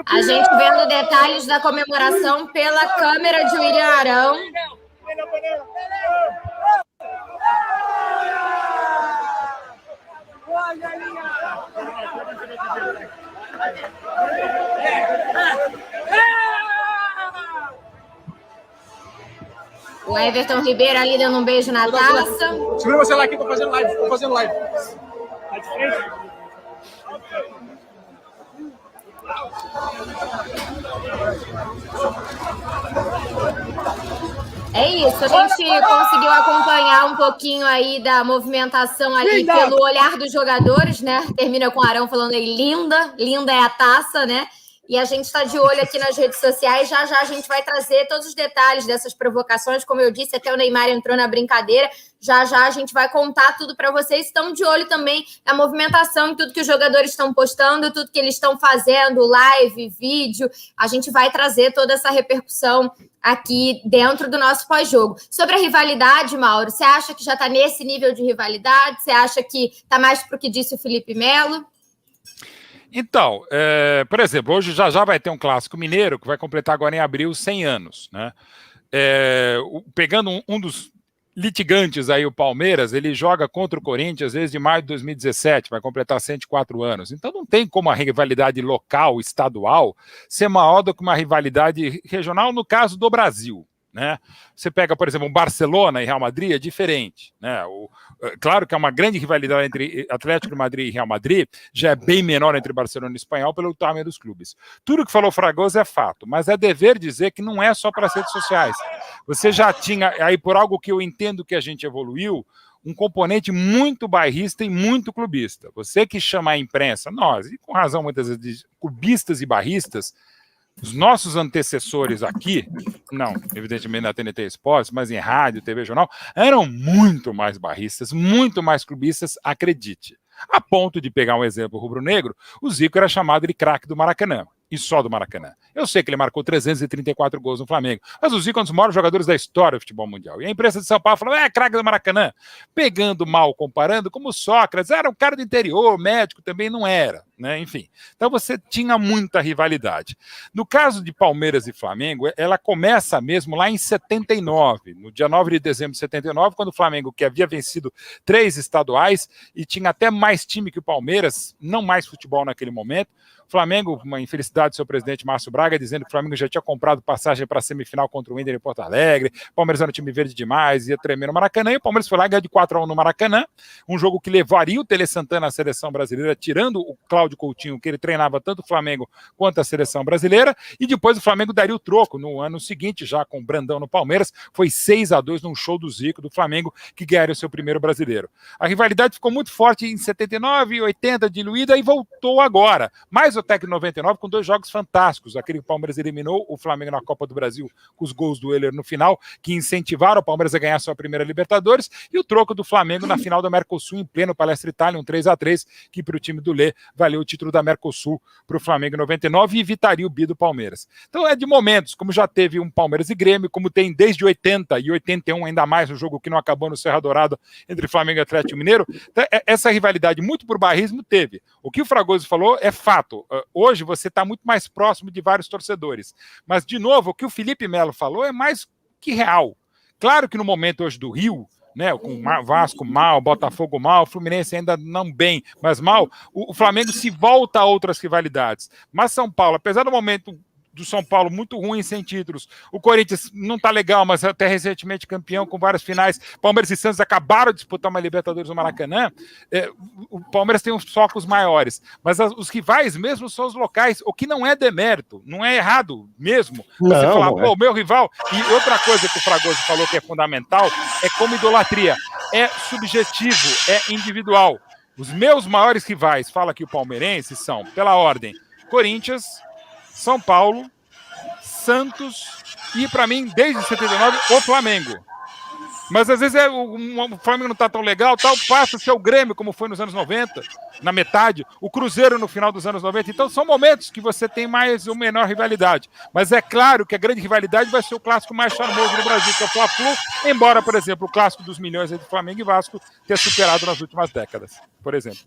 A gente vendo detalhes da comemoração pela câmera de William Arão. O Everton Ribeiro ali dando um beijo na taça. Segura meu celular aqui, tô fazendo live. Tá de frente? É isso, a gente conseguiu acompanhar um pouquinho aí da movimentação ali pelo olhar dos jogadores, né? Termina com o Arão falando aí, linda é a taça, né? E a gente está de olho aqui nas redes sociais, já a gente vai trazer todos os detalhes dessas provocações, como eu disse, até o Neymar entrou na brincadeira, já a gente vai contar tudo para vocês, estamos de olho também na movimentação, em tudo que os jogadores estão postando, tudo que eles estão fazendo, live, vídeo, a gente vai trazer toda essa repercussão aqui dentro do nosso pós-jogo. Sobre a rivalidade, Mauro, você acha que já está nesse nível de rivalidade? Você acha que está mais para o que disse o Felipe Melo? Então, por exemplo, hoje já vai ter um clássico mineiro que vai completar agora em abril 100 anos, né? Pegando um dos litigantes aí, o Palmeiras, ele joga contra o Corinthians desde maio de 2017, vai completar 104 anos. Então não tem como a rivalidade local, estadual, ser maior do que uma rivalidade regional, no caso do Brasil, né? Você pega, por exemplo, um Barcelona e Real Madrid, é diferente, né? Claro que é uma grande rivalidade entre Atlético de Madrid e Real Madrid, já é bem menor entre Barcelona e Espanhol pelo tamanho dos clubes. Tudo que falou Fragoso é fato, mas é dever dizer que não é só para as redes sociais. Você já tinha, aí por algo que eu entendo que a gente evoluiu, um componente muito bairrista e muito clubista. Você que chama a imprensa, nós, e com razão muitas vezes, de clubistas e bairristas, os nossos antecessores aqui, não, evidentemente na TNT Esportes, mas em rádio, TV, jornal, eram muito mais barristas, muito mais clubistas, acredite. A ponto de pegar um exemplo rubro-negro, o Zico era chamado de craque do Maracanã, e só do Maracanã. Eu sei que ele marcou 334 gols no Flamengo, mas o Zico é um dos maiores jogadores da história do futebol mundial. E a imprensa de São Paulo falou, craque do Maracanã. Pegando mal, comparando, como Sócrates, era um cara do interior, médico também não era, né? Enfim. Então você tinha muita rivalidade. No caso de Palmeiras e Flamengo, ela começa mesmo lá em 79, no dia 9 de dezembro de 79, quando o Flamengo, que havia vencido 3 estaduais e tinha até mais time que o Palmeiras, não mais futebol naquele momento, o Flamengo, uma infelicidade do seu presidente Márcio Braga, dizendo que o Flamengo já tinha comprado passagem para a semifinal contra o Inter em Porto Alegre, o Palmeiras era um time verde demais, ia tremer no Maracanã, e o Palmeiras foi lá e ganhou de 4-1 no Maracanã, um jogo que levaria o Tele Santana à seleção brasileira, tirando o Cláudio Coutinho, que ele treinava tanto o Flamengo quanto a seleção brasileira, e depois o Flamengo daria o troco no ano seguinte, já com o Brandão no Palmeiras, foi 6-2 num show do Zico, do Flamengo, que ganharia o seu primeiro brasileiro. A rivalidade ficou muito forte em 79 e 80, diluída, e voltou agora, mais o técnico 99 com 2 jogos fantásticos, aquele aquele Palmeiras eliminou o Flamengo na Copa do Brasil com os gols do Euler no final, que incentivaram o Palmeiras a ganhar sua primeira Libertadores, e o troco do Flamengo na final da Mercosul em pleno Palestra Itália, um 3-3, que para o time do Lê valeu o título da Mercosul para o Flamengo em 99 e evitaria o bi do Palmeiras. Então é de momentos, como já teve um Palmeiras e Grêmio, como tem desde 80 e 81 ainda mais, o jogo que não acabou no Serra Dourada entre Flamengo e Atlético Mineiro. Então, essa rivalidade muito por bairrismo teve. O que o Fragoso falou é fato. Hoje você está muito mais próximo de vários torcedores. Mas, de novo, o que o Felipe Melo falou é mais que real. Claro que no momento hoje do Rio, né, com Vasco mal, Botafogo mal, Fluminense ainda não bem, mas mal, o Flamengo se volta a outras rivalidades. Mas São Paulo, apesar do momento do São Paulo muito ruim sem títulos, o Corinthians não tá legal, mas até recentemente campeão com várias finais, Palmeiras e Santos acabaram de disputar uma Libertadores no Maracanã, o Palmeiras tem uns focos maiores, mas os rivais mesmo são os locais, o que não é demérito, não é errado mesmo, você falar, pô, meu rival, e outra coisa que o Fragoso falou que é fundamental, é como idolatria, é subjetivo, é individual. Os meus maiores rivais, fala aqui o palmeirense, são, pela ordem, Corinthians, São Paulo, Santos e, para mim, desde 79, o Flamengo. Mas, às vezes, o Flamengo não está tão legal, tal, passa a ser o Grêmio, como foi nos anos 90, na metade, o Cruzeiro no final dos anos 90. Então, são momentos que você tem mais ou menor rivalidade. Mas é claro que a grande rivalidade vai ser o clássico mais charmoso do Brasil, que é o Fla-Flu, embora, por exemplo, o clássico dos milhões entre Flamengo e Vasco tenha superado nas últimas décadas, por exemplo.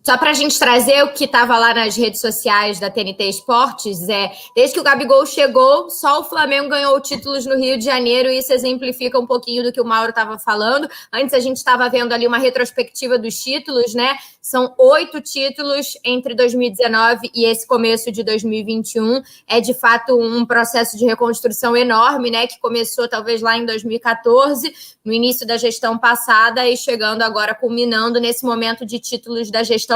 Só para a gente trazer o que estava lá nas redes sociais da TNT Esportes, desde que o Gabigol chegou, só o Flamengo ganhou títulos no Rio de Janeiro, e isso exemplifica um pouquinho do que o Mauro estava falando. Antes a gente estava vendo ali uma retrospectiva dos títulos, né? São 8 títulos entre 2019 e esse começo de 2021. É, de fato, um processo de reconstrução enorme, né? Que começou talvez lá em 2014, no início da gestão passada, e chegando agora, culminando nesse momento de títulos da gestão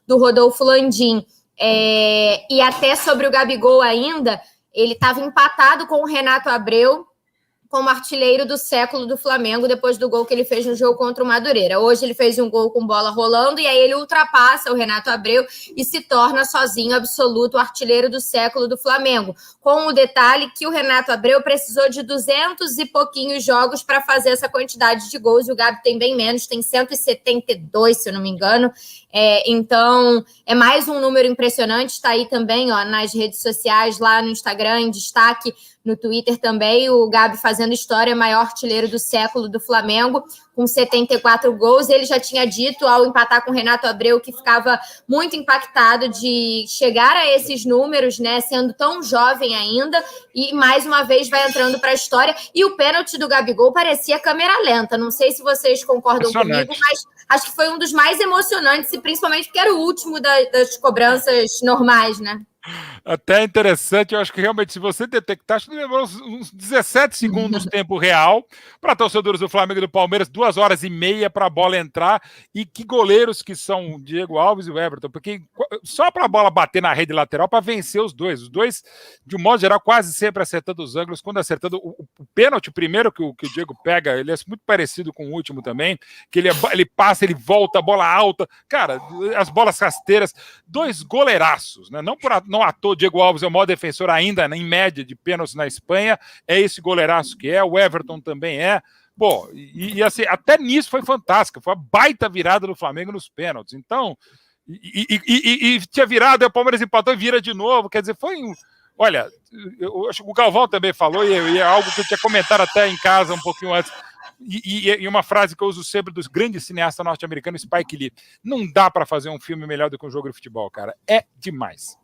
do Rodolfo Landim. E até sobre o Gabigol ainda, ele estava empatado com o Renato Abreu como artilheiro do século do Flamengo, depois do gol que ele fez no jogo contra o Madureira. Hoje ele fez um gol com bola rolando, e aí ele ultrapassa o Renato Abreu e se torna sozinho absoluto artilheiro do século do Flamengo, com o detalhe que o Renato Abreu precisou de 200 e pouquinhos jogos para fazer essa quantidade de gols, e o Gabi tem bem menos, tem 172, se eu não me engano. Então, é mais um número impressionante, está aí também, ó, nas redes sociais, lá no Instagram, em destaque, no Twitter também, o Gabi fazendo história, maior artilheiro do século do Flamengo, com 74 gols. Ele já tinha dito, ao empatar com o Renato Abreu, que ficava muito impactado de chegar a esses números, né, sendo tão jovem ainda, e mais uma vez vai entrando para a história. E o pênalti do Gabigol parecia câmera lenta, não sei se vocês concordam comigo, mas acho que foi um dos mais emocionantes, e principalmente porque era o último das cobranças normais, né? Até interessante, eu acho que realmente, se você detectar, acho que levou uns 17 segundos tempo real para torcedores do Flamengo e do Palmeiras, 2 horas e meia para a bola entrar, e que goleiros que são o Diego Alves e o Everton, porque só para a bola bater na rede lateral para vencer os dois, de um modo geral, quase sempre acertando os ângulos, quando acertando o pênalti, o primeiro que o Diego pega, ele é muito parecido com o último também, que ele passa, ele volta, a bola alta, cara, as bolas rasteiras, 2 goleiraços, né? Não à toa, Diego Alves é o maior defensor ainda, em média, de pênaltis na Espanha, é esse goleiraço que é, o Everton também é. Pô, e assim, até nisso foi fantástico, foi uma baita virada do Flamengo nos pênaltis. Então, e tinha virado, aí o Palmeiras empatou e vira de novo, quer dizer, foi um... Olha, eu acho que o Galvão também falou, e é algo que eu tinha comentado até em casa um pouquinho antes, e uma frase que eu uso sempre dos grandes cineastas norte-americanos, Spike Lee: não dá para fazer um filme melhor do que um jogo de futebol, cara, é demais.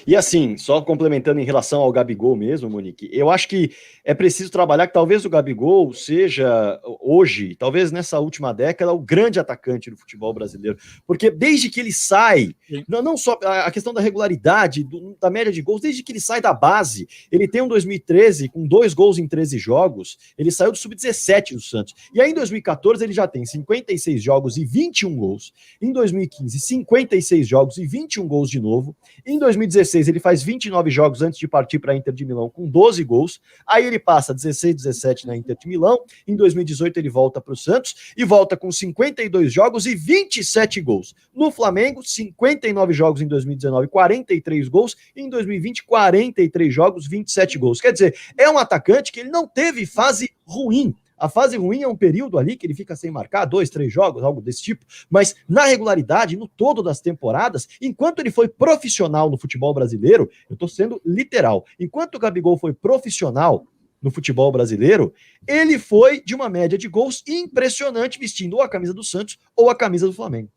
E assim, só complementando em relação ao Gabigol mesmo, Monique, eu acho que é preciso trabalhar que talvez o Gabigol seja, hoje, talvez nessa última década, o grande atacante do futebol brasileiro. Porque desde que ele sai, não só a questão da regularidade, da média de gols, desde que ele sai da base, ele tem um 2013 com 2 gols em 13 jogos, ele saiu do Sub-17 do Santos. E aí em 2014 ele já tem 56 jogos e 21 gols. Em 2015, 56 jogos e 21 gols de novo. Em 2016, 2016, ele faz 29 jogos antes de partir para a Inter de Milão com 12 gols. Aí ele passa 16, 17 na Inter de Milão. Em 2018, ele volta para o Santos e volta com 52 jogos e 27 gols. No Flamengo, 59 jogos em 2019, 43 gols. E em 2020, 43 jogos, 27 gols. Quer dizer, é um atacante que ele não teve fase ruim. A fase ruim é um período ali que ele fica sem marcar, 2, 3 jogos, algo desse tipo, mas na regularidade, no todo das temporadas, enquanto ele foi profissional no futebol brasileiro, eu tô sendo literal, enquanto o Gabigol foi profissional no futebol brasileiro, ele foi de uma média de gols impressionante, vestindo ou a camisa do Santos ou a camisa do Flamengo.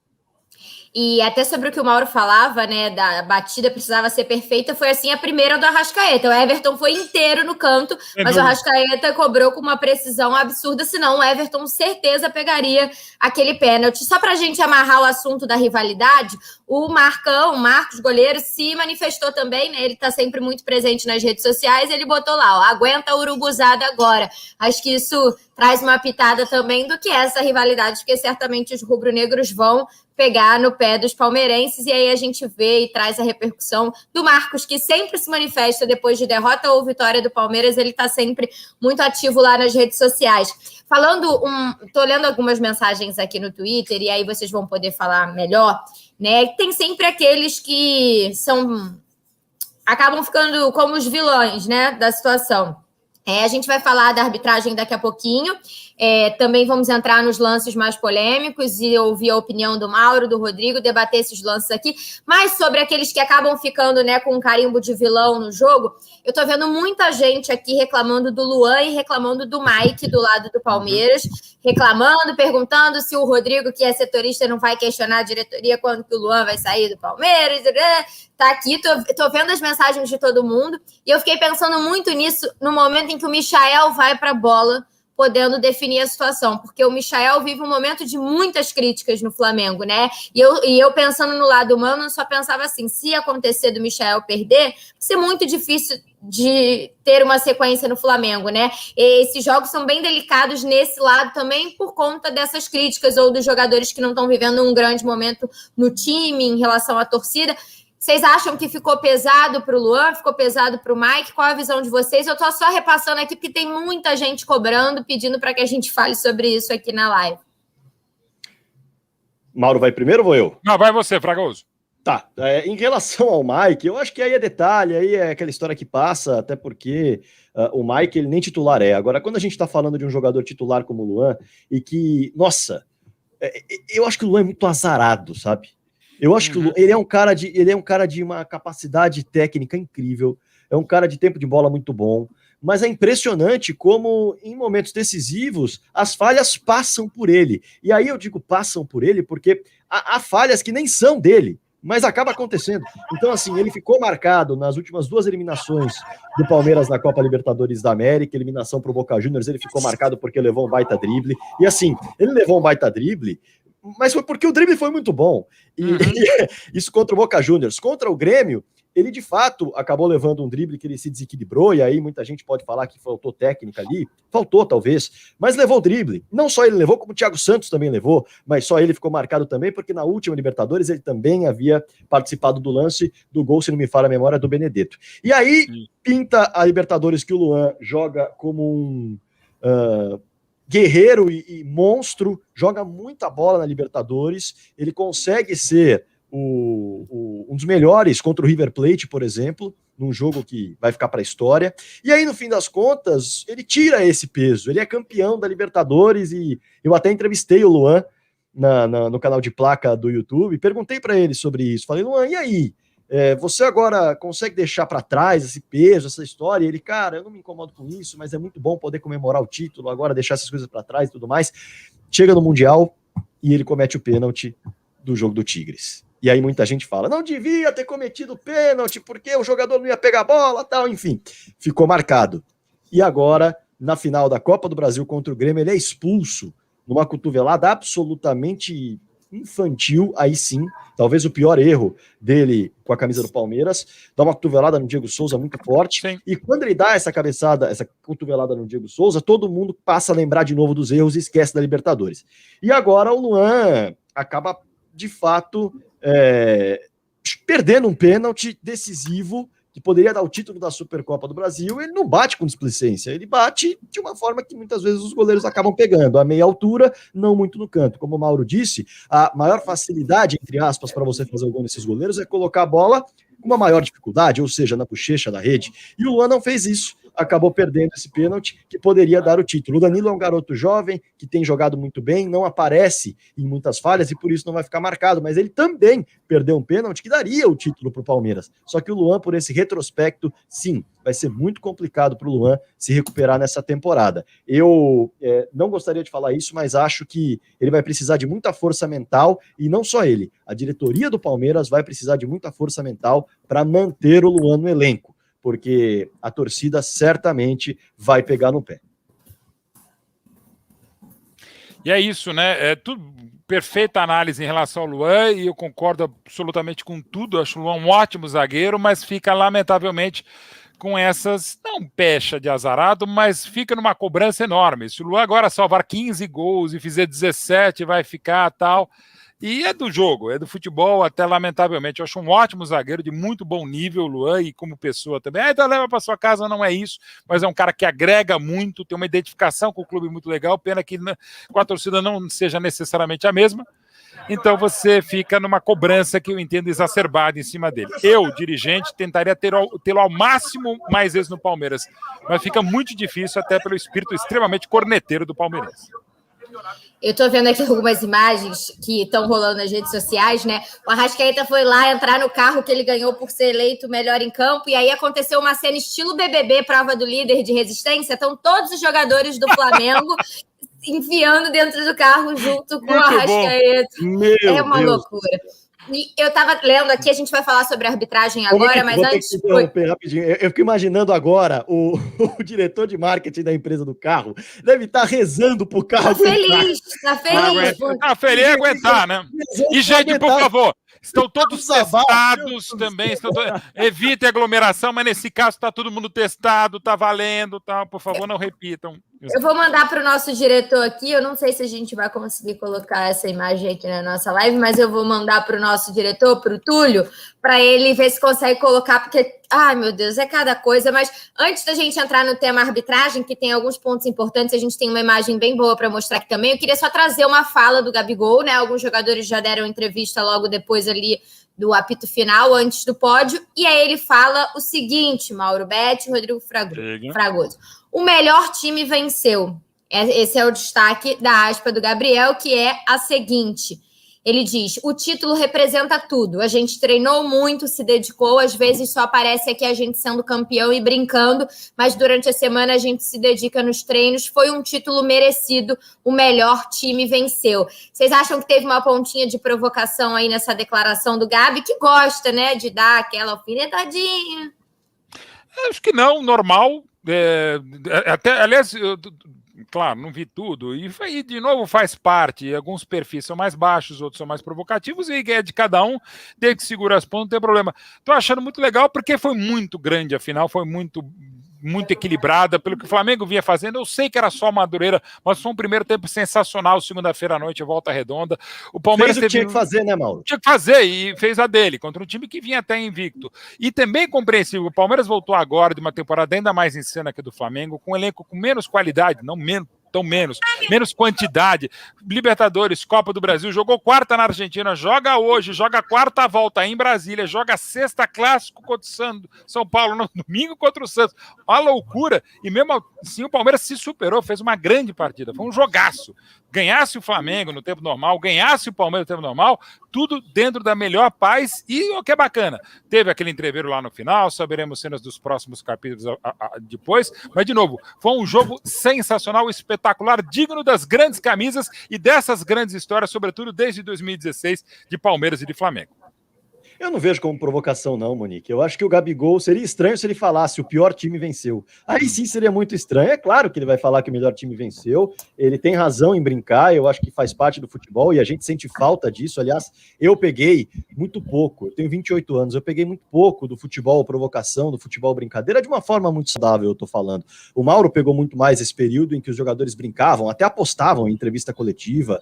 E até sobre o que o Mauro falava, né, da batida precisava ser perfeita, foi assim a primeira do Arrascaeta. O Everton foi inteiro no canto, mas o Arrascaeta cobrou com uma precisão absurda, senão o Everton certeza pegaria aquele pênalti. Só pra gente amarrar o assunto da rivalidade, o Marcos, goleiro, se manifestou também, né, ele tá sempre muito presente nas redes sociais, ele botou lá, ó, aguenta a urubuzada agora. Acho que isso traz uma pitada também do que é essa rivalidade, porque certamente os rubro-negros vão pegar no pé dos palmeirenses, e aí a gente vê e traz a repercussão do Marcos, que sempre se manifesta depois de derrota ou vitória do Palmeiras, ele tá sempre muito ativo lá nas redes sociais. Tô lendo algumas mensagens aqui no Twitter, e aí vocês vão poder falar melhor, né? Tem sempre aqueles que acabam ficando como os vilões, né, da situação. A gente vai falar da arbitragem daqui a pouquinho, também vamos entrar nos lances mais polêmicos e ouvir a opinião do Mauro, do Rodrigo, debater esses lances aqui, mas sobre aqueles que acabam ficando, né, com um carimbo de vilão no jogo, eu tô vendo muita gente aqui reclamando do Luan e reclamando do Mike do lado do Palmeiras, reclamando, perguntando se o Rodrigo, que é setorista, não vai questionar a diretoria quando que o Luan vai sair do Palmeiras. Tá aqui, tô vendo as mensagens de todo mundo, e eu fiquei pensando muito nisso no momento em que o Michael vai para a bola, podendo definir a situação, porque o Michael vive um momento de muitas críticas no Flamengo, né? E eu pensando no lado humano, eu só pensava assim, se acontecer do Michael perder, vai ser muito difícil de ter uma sequência no Flamengo, né? E esses jogos são bem delicados nesse lado também por conta dessas críticas ou dos jogadores que não estão vivendo um grande momento no time em relação à torcida. Vocês acham que ficou pesado para o Luan, ficou pesado para o Mike? Qual a visão de vocês? Eu estou só repassando aqui porque tem muita gente cobrando, pedindo para que a gente fale sobre isso aqui na live. Mauro vai primeiro ou vou eu? Não, vai você, Fragoso. Tá, em relação ao Mike, eu acho que aí é detalhe, aí é aquela história que passa, até porque o Mike, ele nem titular é. Agora, quando a gente tá falando de um jogador titular como o Luan, e que, nossa, eu acho que o Luan é muito azarado, sabe? Eu acho que ele é um cara de uma capacidade técnica incrível, é um cara de tempo de bola muito bom, mas é impressionante como em momentos decisivos as falhas passam por ele. E aí eu digo passam por ele porque há falhas que nem são dele, mas acaba acontecendo. Então, assim, ele ficou marcado nas últimas 2 eliminações do Palmeiras na Copa Libertadores da América, eliminação para o Boca Juniors, ele ficou marcado porque levou um baita drible. E assim, ele levou um baita drible, mas foi porque o drible foi muito bom. E isso contra o Boca Juniors. Contra o Grêmio, ele de fato acabou levando um drible que ele se desequilibrou, e aí muita gente pode falar que faltou técnica ali, faltou talvez, mas levou o drible. Não só ele levou, como o Thiago Santos também levou, mas só ele ficou marcado também, porque na última Libertadores ele também havia participado do lance do gol, se não me falha a memória, do Benedetto. E aí pinta a Libertadores que o Luan joga como um guerreiro e monstro, joga muita bola na Libertadores, ele consegue ser um dos melhores contra o River Plate, por exemplo, num jogo que vai ficar para a história, e aí no fim das contas, ele tira esse peso, ele é campeão da Libertadores, e eu até entrevistei o Luan no canal de placa do YouTube, perguntei para ele sobre isso, falei, Luan, e aí? Você agora consegue deixar para trás esse peso, essa história? E ele, cara, eu não me incomodo com isso, mas é muito bom poder comemorar o título, agora deixar essas coisas para trás e tudo mais. Chega no Mundial e ele comete o pênalti do jogo do Tigres. E aí muita gente fala, não devia ter cometido pênalti, porque o jogador não ia pegar a bola, tal, enfim. Ficou marcado. E agora, na final da Copa do Brasil contra o Grêmio, ele é expulso numa cotovelada absolutamente infantil, aí sim, talvez o pior erro dele com a camisa do Palmeiras, dá uma cotovelada no Diego Souza muito forte, sim. E quando ele dá essa cabeçada, essa cotovelada no Diego Souza, todo mundo passa a lembrar de novo dos erros e esquece da Libertadores. E agora o Luan acaba, de fato, perdendo um pênalti decisivo que poderia dar o título da Supercopa do Brasil. Ele não bate com displicência, ele bate de uma forma que muitas vezes os goleiros acabam pegando, a meia altura, não muito no canto. Como o Mauro disse, a maior facilidade, entre aspas, para você fazer o gol nesses goleiros é colocar a bola com uma maior dificuldade, ou seja, na bochecha da rede. E o Luan não fez isso, acabou perdendo esse pênalti que poderia dar o título. O Danilo é um garoto jovem que tem jogado muito bem, não aparece em muitas falhas e por isso não vai ficar marcado, mas ele também perdeu um pênalti que daria o título para o Palmeiras. Só que o Luan, por esse retrospecto, sim, vai ser muito complicado para o Luan se recuperar nessa temporada. Eu não gostaria de falar isso, mas acho que ele vai precisar de muita força mental, e não só ele, a diretoria do Palmeiras vai precisar de muita força mental para manter o Luan no elenco, porque a torcida certamente vai pegar no pé. E é isso, né? É tudo perfeita análise em relação ao Luan, e eu concordo absolutamente com tudo. Acho o Luan um ótimo zagueiro, mas fica lamentavelmente com essas, não pecha de azarado, mas fica numa cobrança enorme. Se o Luan agora salvar 15 gols e fizer 17, vai ficar tal. E é do jogo, é do futebol, até lamentavelmente. Eu acho um ótimo zagueiro, de muito bom nível, Luan, e como pessoa também. Então leva para sua casa, não é isso, mas é um cara que agrega muito, tem uma identificação com o clube muito legal. Pena que com a torcida não seja necessariamente a mesma. Então você fica numa cobrança que eu entendo exacerbada em cima dele. Eu, dirigente, tentaria tê-lo ao máximo mais vezes no Palmeiras, mas fica muito difícil, até pelo espírito extremamente corneteiro do palmeirense. Eu tô vendo aqui algumas imagens que estão rolando nas redes sociais, né? O Arrascaeta foi lá entrar no carro que ele ganhou por ser eleito melhor em campo, e aí aconteceu uma cena estilo BBB, prova do líder de resistência. Estão todos os jogadores do Flamengo enfiando dentro do carro junto com o Arrascaeta. É uma loucura. E eu tava lendo aqui, a gente vai falar sobre a arbitragem agora, mas antes... Rapidinho. Eu fico imaginando agora o diretor de marketing da empresa do carro deve estar rezando pro carro. Tá feliz. Tá feliz aguentar, né? E, gente, por favor, estão todos testados também. Evitem aglomeração, mas nesse caso tá todo mundo testado, tá valendo, tá? Por favor, não repitam. Eu vou mandar para o nosso diretor aqui. Eu não sei se a gente vai conseguir colocar essa imagem aqui na nossa live, mas eu vou mandar para o nosso diretor, para o Túlio, para ele ver se consegue colocar, porque, ai meu Deus, é cada coisa. Mas antes da gente entrar no tema arbitragem, que tem alguns pontos importantes, a gente tem uma imagem bem boa para mostrar aqui também. Eu queria só trazer uma fala do Gabigol, né? Alguns jogadores já deram entrevista logo depois ali do apito final, antes do pódio, e aí ele fala o seguinte, Mauro Betti, Rodrigo Fragoso. O melhor time venceu. Esse é o destaque da aspa do Gabriel, que é a seguinte. Ele diz, o título representa tudo. A gente treinou muito, se dedicou, às vezes só aparece aqui a gente sendo campeão e brincando, mas durante a semana a gente se dedica nos treinos. Foi um título merecido, o melhor time venceu. Vocês acham que teve uma pontinha de provocação aí nessa declaração do Gabi, que gosta, né, de dar aquela alfinetadinha? Acho que não, normal. Aliás, claro, não vi tudo, e de novo faz parte. Alguns perfis são mais baixos, outros são mais provocativos, e é de cada um, desde que segura as pontas, não tem problema. Tô achando muito legal, porque foi muito grande, afinal, foi muito equilibrada, pelo que o Flamengo vinha fazendo. Eu sei que era só Madureira, mas foi um primeiro tempo sensacional, segunda-feira à noite, Volta Redonda. O Palmeiras tinha que fazer, né, Mauro? Tinha que fazer, e fez a dele, contra um time que vinha até invicto. E também compreensível, o Palmeiras voltou agora de uma temporada ainda mais insana que a do Flamengo, com um elenco com menos qualidade, não menos, tão menos quantidade. Libertadores, Copa do Brasil, jogou quarta na Argentina, joga hoje, joga quarta volta em Brasília, joga sexta clássico contra o São Paulo, no domingo contra o Santos. Uma loucura, e mesmo assim o Palmeiras se superou, fez uma grande partida, foi um jogaço. Ganhasse o Flamengo no tempo normal, ganhasse o Palmeiras no tempo normal, tudo dentro da melhor paz, e o que é bacana, teve aquele entreveiro lá no final, saberemos cenas dos próximos capítulos depois, mas de novo, foi um jogo sensacional, espetacular, digno das grandes camisas e dessas grandes histórias, sobretudo desde 2016, de Palmeiras e de Flamengo. Eu não vejo como provocação, não, Monique. Eu acho que o Gabigol seria estranho se ele falasse o pior time venceu. Aí sim seria muito estranho. É claro que ele vai falar que o melhor time venceu. Ele tem razão em brincar. Eu acho que faz parte do futebol e a gente sente falta disso. Aliás, eu peguei muito pouco. Eu tenho 28 anos. Eu peguei muito pouco do futebol provocação, do futebol brincadeira, de uma forma muito saudável, eu tô falando. O Mauro pegou muito mais esse período em que os jogadores brincavam, até apostavam em entrevista coletiva.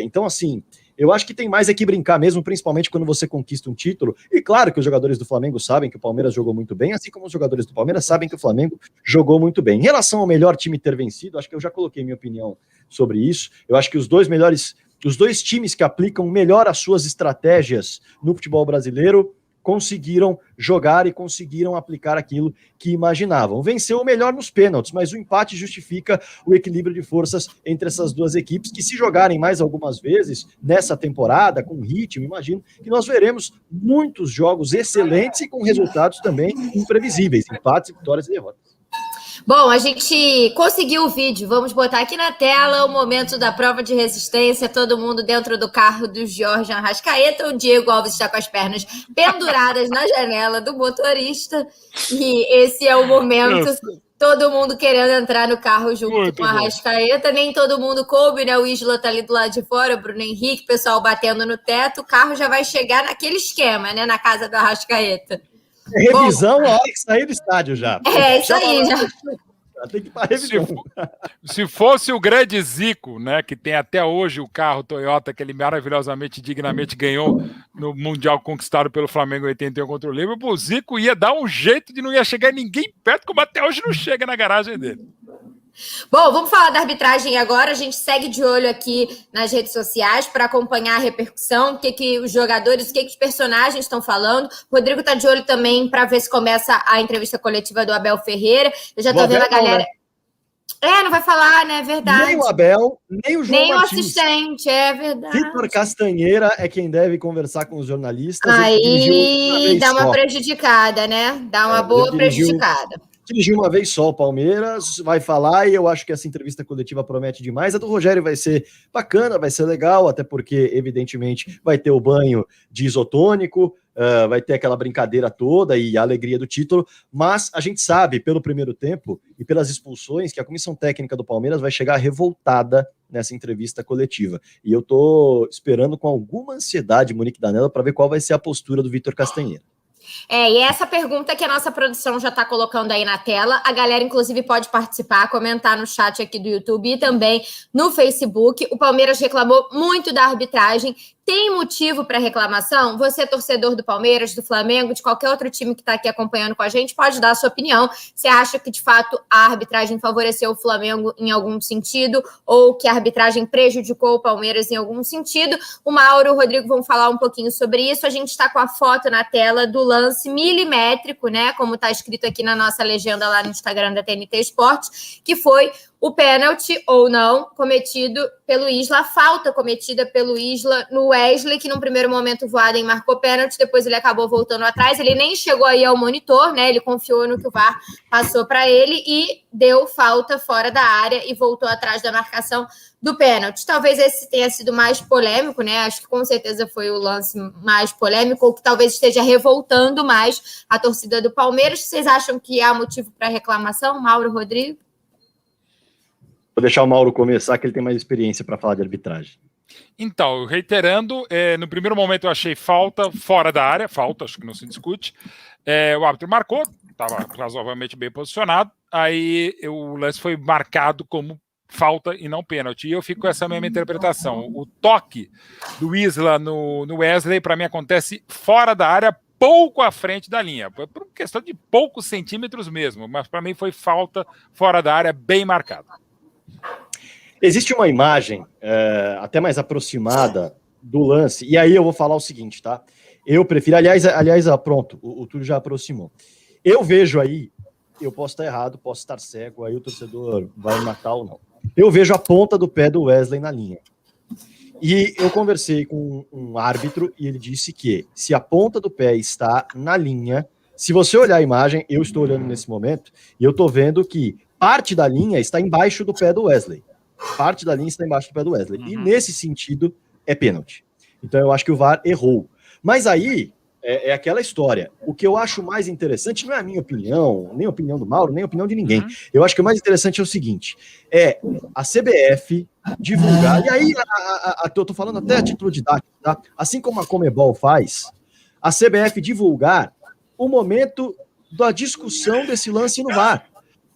Então, assim, Eu acho que tem mais é que brincar mesmo, principalmente quando você conquista um título. E claro que os jogadores do Flamengo sabem que o Palmeiras jogou muito bem, assim como os jogadores do Palmeiras sabem que o Flamengo jogou muito bem. Em relação ao melhor time ter vencido, acho que eu já coloquei minha opinião sobre isso. Eu acho que os dois times que aplicam melhor as suas estratégias no futebol brasileiro conseguiram jogar e conseguiram aplicar aquilo que imaginavam. Venceu o melhor nos pênaltis, mas o empate justifica o equilíbrio de forças entre essas duas equipes, que se jogarem mais algumas vezes nessa temporada, com ritmo, imagino que nós veremos muitos jogos excelentes e com resultados também imprevisíveis, empates, vitórias e derrotas. Bom, a gente conseguiu o vídeo. Vamos botar aqui na tela o momento da prova de resistência. Todo mundo dentro do carro do Jorge Arrascaeta. O Diego Alves está com as pernas penduradas na janela do motorista. E esse é o momento. Todo mundo querendo entrar no carro junto com a Arrascaeta. Nem todo mundo coube, né? O Isla tá ali do lado de fora, o Bruno Henrique, o pessoal batendo no teto. O carro já vai chegar naquele esquema, né? Na casa do Arrascaeta. Revisão na hora que sair do estádio já. Isso aí, já. Tem que ir para revisão. Se fosse o grande Zico, né, que tem até hoje o carro Toyota que ele maravilhosamente, dignamente ganhou no Mundial conquistado pelo Flamengo em 81 contra o Liverpool, o Zico ia dar um jeito de não ia chegar ninguém perto, como até hoje não chega na garagem dele. Bom, vamos falar da arbitragem agora. A gente segue de olho aqui nas redes sociais para acompanhar a repercussão, o que os jogadores, o que os personagens estão falando. O Rodrigo está de olho também para ver se começa a entrevista coletiva do Abel Ferreira. Eu já estou vendo a galera... Não vai falar, né? É verdade. Nem o Abel, nem o João nem Martins. Nem o assistente, é verdade. Vitor Castanheira é quem deve conversar com os jornalistas. Aí dá uma prejudicada, né? Dá uma boa prejudicada. Dirigiu uma vez só o Palmeiras, vai falar, e eu acho que essa entrevista coletiva promete demais. A do Rogério vai ser bacana, vai ser legal, até porque, evidentemente, vai ter o banho de isotônico, vai ter aquela brincadeira toda e a alegria do título, mas a gente sabe, pelo primeiro tempo e pelas expulsões, que a comissão técnica do Palmeiras vai chegar revoltada nessa entrevista coletiva. E eu tô esperando com alguma ansiedade, Monique Danella, para ver qual vai ser a postura do Vitor Castanheira. E essa pergunta que a nossa produção já está colocando aí na tela, a galera inclusive pode participar, comentar no chat aqui do YouTube e também no Facebook. O Palmeiras reclamou muito da arbitragem. Tem motivo para reclamação? Você, torcedor do Palmeiras, do Flamengo, de qualquer outro time que está aqui acompanhando com a gente, pode dar a sua opinião. Você acha que, de fato, a arbitragem favoreceu o Flamengo em algum sentido ou que a arbitragem prejudicou o Palmeiras em algum sentido? O Mauro e o Rodrigo vão falar um pouquinho sobre isso. A gente está com a foto na tela do lance milimétrico, né? Como está escrito aqui na nossa legenda lá no Instagram da TNT Esportes, que foi o pênalti, ou não, cometido pelo Isla, a falta cometida pelo Isla no Wesley, que num primeiro momento o Voaden marcou pênalti, depois ele acabou voltando atrás, ele nem chegou aí ao monitor, né, ele confiou no que o VAR passou para ele e deu falta fora da área e voltou atrás da marcação do pênalti. Talvez esse tenha sido mais polêmico, né, acho que com certeza foi o lance mais polêmico, ou que talvez esteja revoltando mais a torcida do Palmeiras. Vocês acham que há motivo para reclamação, Mauro, Rodrigo? Vou deixar o Mauro começar, que ele tem mais experiência para falar de arbitragem. Então, reiterando, no primeiro momento eu achei falta fora da área, falta, acho que não se discute. O árbitro marcou, estava razoavelmente bem posicionado, aí o lance foi marcado como falta e não pênalti. E eu fico com essa mesma interpretação. O toque do Isla no Wesley, para mim, acontece fora da área, pouco à frente da linha, por questão de poucos centímetros mesmo, mas para mim foi falta fora da área, bem marcada. Existe uma imagem até mais aproximada do lance, e aí eu vou falar o seguinte, tá? Eu prefiro, aliás, pronto, o Túlio já aproximou. Eu vejo aí, eu posso estar errado, posso estar cego, aí o torcedor vai me matar ou não. Eu vejo a ponta do pé do Wesley na linha. E eu conversei com um árbitro e ele disse que se a ponta do pé está na linha, se você olhar a imagem, eu estou olhando nesse momento, e eu estou vendo que parte da linha está embaixo do pé do Wesley. Parte da linha está embaixo do pé do Wesley. E nesse sentido, é pênalti. Então eu acho que o VAR errou. Mas aí, é aquela história. O que eu acho mais interessante não é a minha opinião, nem a opinião do Mauro, nem a opinião de ninguém. Eu acho que o mais interessante é o seguinte, a CBF divulgar, e aí eu tô falando até a título didático, tá? Assim como a Conmebol faz, a CBF divulgar o momento da discussão desse lance no VAR.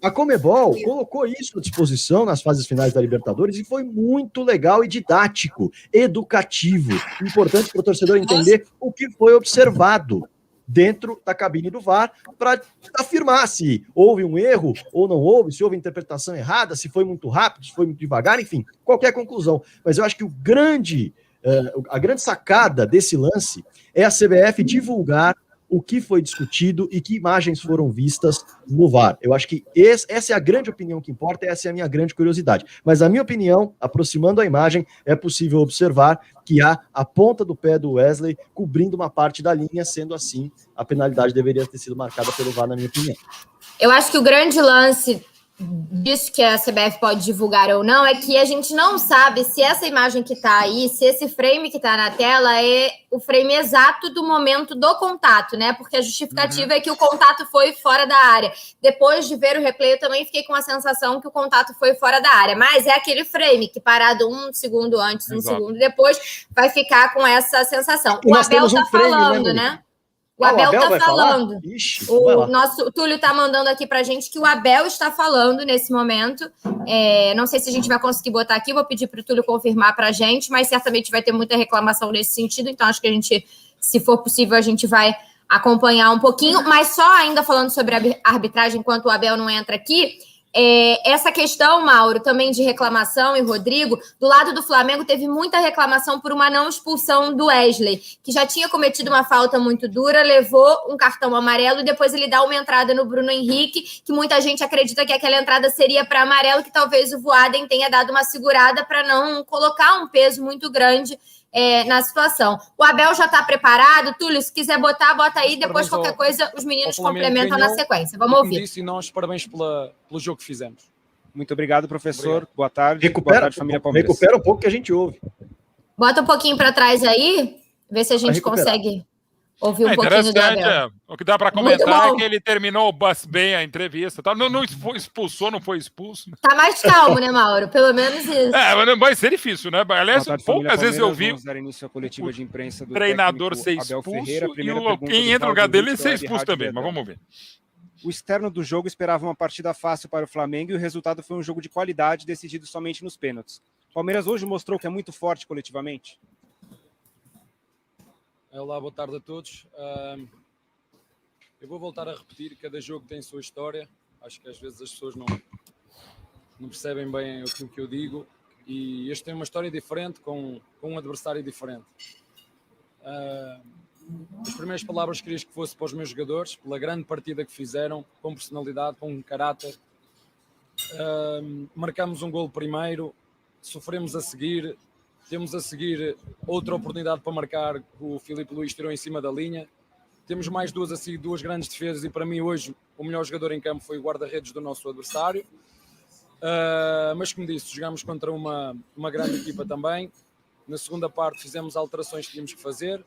A Conmebol colocou isso à disposição nas fases finais da Libertadores e foi muito legal e didático, educativo. Importante para o torcedor entender o que foi observado dentro da cabine do VAR para afirmar se houve um erro ou não houve, se houve interpretação errada, se foi muito rápido, se foi muito devagar, enfim, qualquer conclusão. Mas eu acho que a grande sacada desse lance é a CBF divulgar o que foi discutido e que imagens foram vistas no VAR. Eu acho que essa é a grande opinião que importa, essa é a minha grande curiosidade. Mas a minha opinião, aproximando a imagem, é possível observar que há a ponta do pé do Wesley cobrindo uma parte da linha, sendo assim, a penalidade deveria ter sido marcada pelo VAR, na minha opinião. Eu acho que o grande lance disso que a CBF pode divulgar ou não é que a gente não sabe se essa imagem que está aí, se esse frame que está na tela é o frame exato do momento do contato, né? Porque a justificativa é que o contato foi fora da área. Depois de ver o replay, eu também fiquei com a sensação que o contato foi fora da área. Mas é aquele frame que parado um segundo antes, um segundo depois, vai ficar com essa sensação. O Abel tá falando, né? O Abel está falando. Ixi, o nosso Túlio está mandando aqui para a gente que o Abel está falando nesse momento. Não sei se a gente vai conseguir botar aqui, vou pedir para o Túlio confirmar para a gente, mas certamente vai ter muita reclamação nesse sentido, então acho que a gente, se for possível, a gente vai acompanhar um pouquinho. Mas só ainda falando sobre a arbitragem, enquanto o Abel não entra aqui, essa questão, Mauro, também de reclamação, e Rodrigo, do lado do Flamengo teve muita reclamação por uma não expulsão do Wesley, que já tinha cometido uma falta muito dura, levou um cartão amarelo e depois ele dá uma entrada no Bruno Henrique, que muita gente acredita que aquela entrada seria para amarelo, que talvez o Voaden tenha dado uma segurada para não colocar um peso muito grande na situação. O Abel já está preparado. Túlio, se quiser botar, bota aí. Depois, qualquer coisa, os meninos complementam na sequência. Vamos ouvir. Disse, e nós, parabéns pelo jogo que fizemos. Muito obrigado, professor. Obrigado. Boa tarde. Recupera, boa tarde, família Palmeiras. Recupera um pouco que a gente ouve. Bota um pouquinho para trás aí, ver se a gente consegue ouvir um pouquinho do Abel. O que dá para comentar é que ele terminou bem a entrevista. Tá? Não expulsou, não foi expulso. Tá mais calmo, né, Mauro? Pelo menos isso. Mas vai ser difícil, né? Aliás, poucas vezes eu vi dar início à coletiva de imprensa do treinador ser expulso e quem entra no lugar dele ser expulso também. Mas vamos ver. O externo do jogo esperava uma partida fácil para o Flamengo e o resultado foi um jogo de qualidade decidido somente nos pênaltis. O Palmeiras hoje mostrou que é muito forte coletivamente. Olá, boa tarde a todos. Eu vou voltar a repetir, cada jogo tem sua história. Acho que às vezes as pessoas não percebem bem aquilo que eu digo. E este tem uma história diferente, com um adversário diferente. As primeiras palavras queria que fosse para os meus jogadores, pela grande partida que fizeram, com personalidade, com caráter. Marcamos um golo primeiro, sofremos a seguir. Temos a seguir outra oportunidade para marcar, que o Filipe Luís tirou em cima da linha. Temos mais duas grandes defesas e para mim hoje o melhor jogador em campo foi o guarda-redes do nosso adversário. Mas como disse, jogámos contra uma grande equipa também. Na segunda parte fizemos alterações que tínhamos que fazer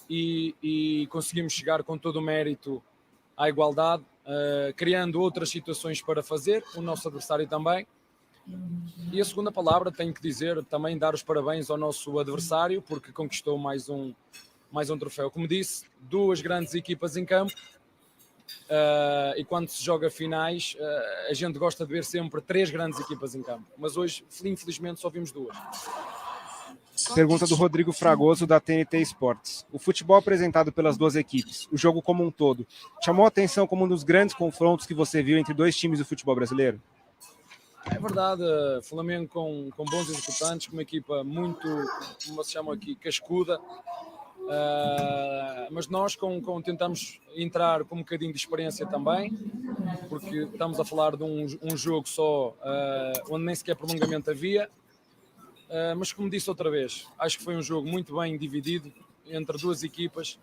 e conseguimos chegar com todo o mérito à igualdade, criando outras situações para fazer, o nosso adversário também. E a segunda palavra, tenho que dizer, também dar os parabéns ao nosso adversário, porque conquistou mais um troféu. Como disse, duas grandes equipas em campo, e quando se joga finais, a gente gosta de ver sempre três grandes equipas em campo, mas hoje, infelizmente, só vimos duas. Pergunta do Rodrigo Fragoso, da TNT Esportes. O futebol apresentado pelas duas equipes, o jogo como um todo, chamou a atenção como um dos grandes confrontos que você viu entre dois times do futebol brasileiro? É verdade, Flamengo com bons executantes, com uma equipa muito, como se chama aqui, cascuda, mas nós tentamos entrar com um bocadinho de experiência também, porque estamos a falar de um jogo só, onde nem sequer prolongamento havia, mas como disse outra vez, acho que foi um jogo muito bem dividido entre duas equipas.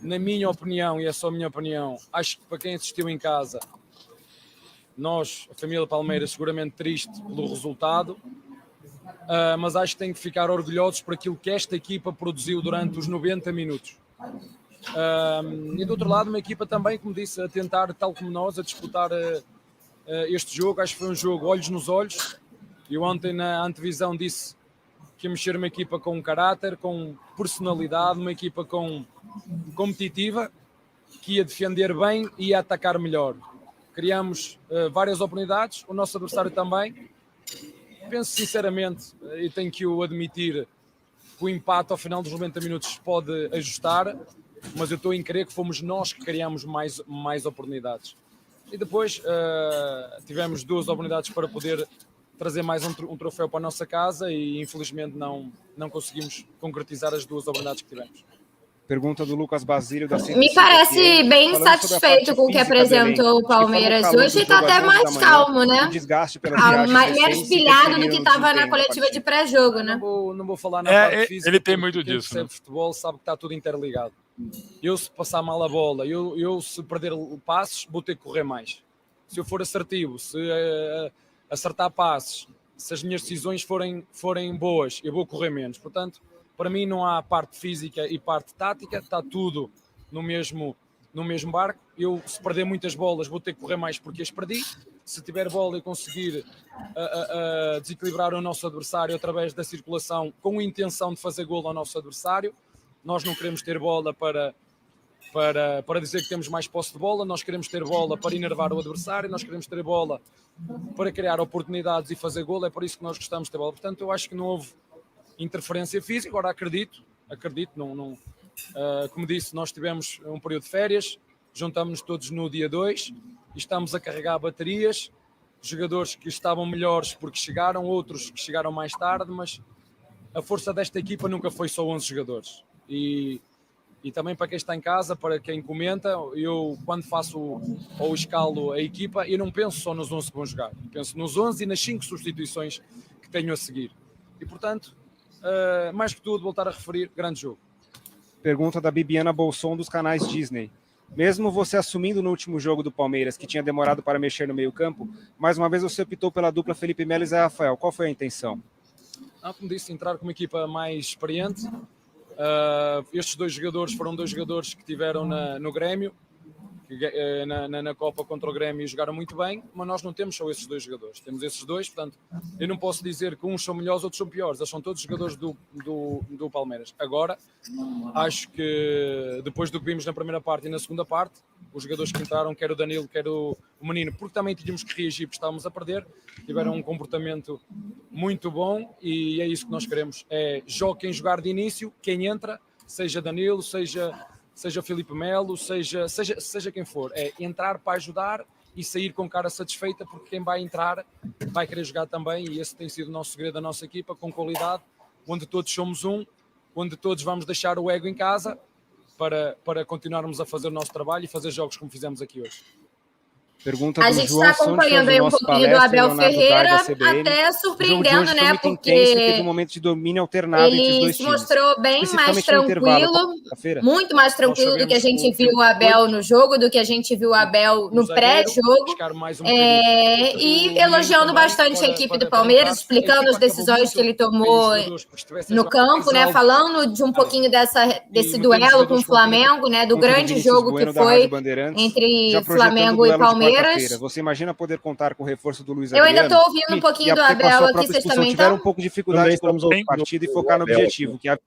Na minha opinião, e é só a minha opinião, acho que para quem assistiu em casa, nós, a família Palmeiras, seguramente triste pelo resultado, mas acho que tem que ficar orgulhosos por aquilo que esta equipa produziu durante os 90 minutos. E do outro lado, uma equipa também, como disse, a tentar, tal como nós, a disputar este jogo. Acho que foi um jogo olhos nos olhos. Eu ontem na antevisão disse que ia mexer uma equipa com caráter, com personalidade, uma equipa competitiva, que ia defender bem e ia atacar melhor. criamos várias oportunidades, o nosso adversário também. Penso sinceramente, e tenho que o admitir, que o empate ao final dos 90 minutos pode ajustar, mas eu estou em crer que fomos nós que criamos mais oportunidades. E depois tivemos 2 oportunidades para poder trazer mais um troféu para a nossa casa e infelizmente não conseguimos concretizar as 2 oportunidades que tivemos. Pergunta do Lucas Basílio da Me parece bem satisfeito com o que apresentou o Palmeiras hoje e está até mais calmo, né? Menos pilhado do que estava na coletiva de pré-jogo, né? Não vou falar na parte física. Ele tem muito disso. Quem percebe futebol sabe que está tudo interligado. Eu, se passar mal a bola, eu se perder passes, vou ter que correr mais. Se eu for assertivo, se acertar passes, se as minhas decisões forem boas, eu vou correr menos. Portanto, para mim não há parte física e parte tática, está tudo no mesmo barco. Eu, se perder muitas bolas, vou ter que correr mais porque as perdi. Se tiver bola e conseguir desequilibrar o nosso adversário através da circulação com a intenção de fazer golo ao nosso adversário, nós não queremos ter bola para dizer que temos mais posse de bola, nós queremos ter bola para enervar o adversário, nós queremos ter bola para criar oportunidades e fazer golo, é por isso que nós gostamos de ter bola. Portanto, eu acho que não houve interferência física. Agora acredito, como disse, nós tivemos um período de férias, juntamos-nos todos no dia 2 e estamos a carregar baterias, jogadores que estavam melhores porque chegaram, outros que chegaram mais tarde, mas a força desta equipa nunca foi só 11 jogadores. E também para quem está em casa, para quem comenta, eu quando faço ou escalo a equipa, eu não penso só nos 11 que vão jogar, penso nos 11 e nas 5 substituições que tenho a seguir. E portanto, mais que tudo, voltar a referir, grande jogo. Pergunta da Bibiana Bolson dos canais Disney. Mesmo você assumindo no último jogo do Palmeiras, que tinha demorado para mexer no meio-campo, mais uma vez você optou pela dupla Felipe Melo e Zé Rafael. Qual foi a intenção? Como disse, entrar com uma equipa mais experiente. Estes 2 jogadores foram 2 jogadores que tiveram no Grêmio, na Copa contra o Grêmio, jogaram muito bem, mas nós não temos só esses 2 jogadores, temos esses 2, portanto eu não posso dizer que uns são melhores, outros são piores, eles são todos jogadores do Palmeiras. Agora, acho que depois do que vimos na primeira parte e na segunda parte, os jogadores que entraram, quer o Danilo, quer o Menino, porque também tínhamos que reagir porque estávamos a perder, tiveram um comportamento muito bom e é isso que nós queremos, é quem jogar de início, quem entra, seja Danilo, seja Felipe Melo, seja quem for, é entrar para ajudar e sair com cara satisfeita, porque quem vai entrar vai querer jogar também, e esse tem sido o nosso segredo da nossa equipa, com qualidade, onde todos somos onde todos vamos deixar o ego em casa para continuarmos a fazer o nosso trabalho e fazer jogos como fizemos aqui hoje. Pergunta a gente está acompanhando aí um pouquinho do Abel Ferreira, até surpreendendo, né? Porque teve um momento de domínio alternado entre os dois times. Ele se mostrou bem mais tranquilo, muito mais tranquilo do que a gente viu o Abel no jogo, do que a gente viu o Abel no pré-jogo, e elogiando bastante a equipe do Palmeiras, explicando as decisões que ele tomou no campo, né? Falando de um pouquinho desse duelo com o Flamengo, né? Do grande jogo que foi entre Flamengo e Palmeiras. Você imagina poder contar com o reforço do Luiz Adriano? Eu ainda estou ouvindo um pouquinho do Abel aqui, vocês também tiveram um pouco de dificuldade de colocar a partida e focar no objetivo, que é a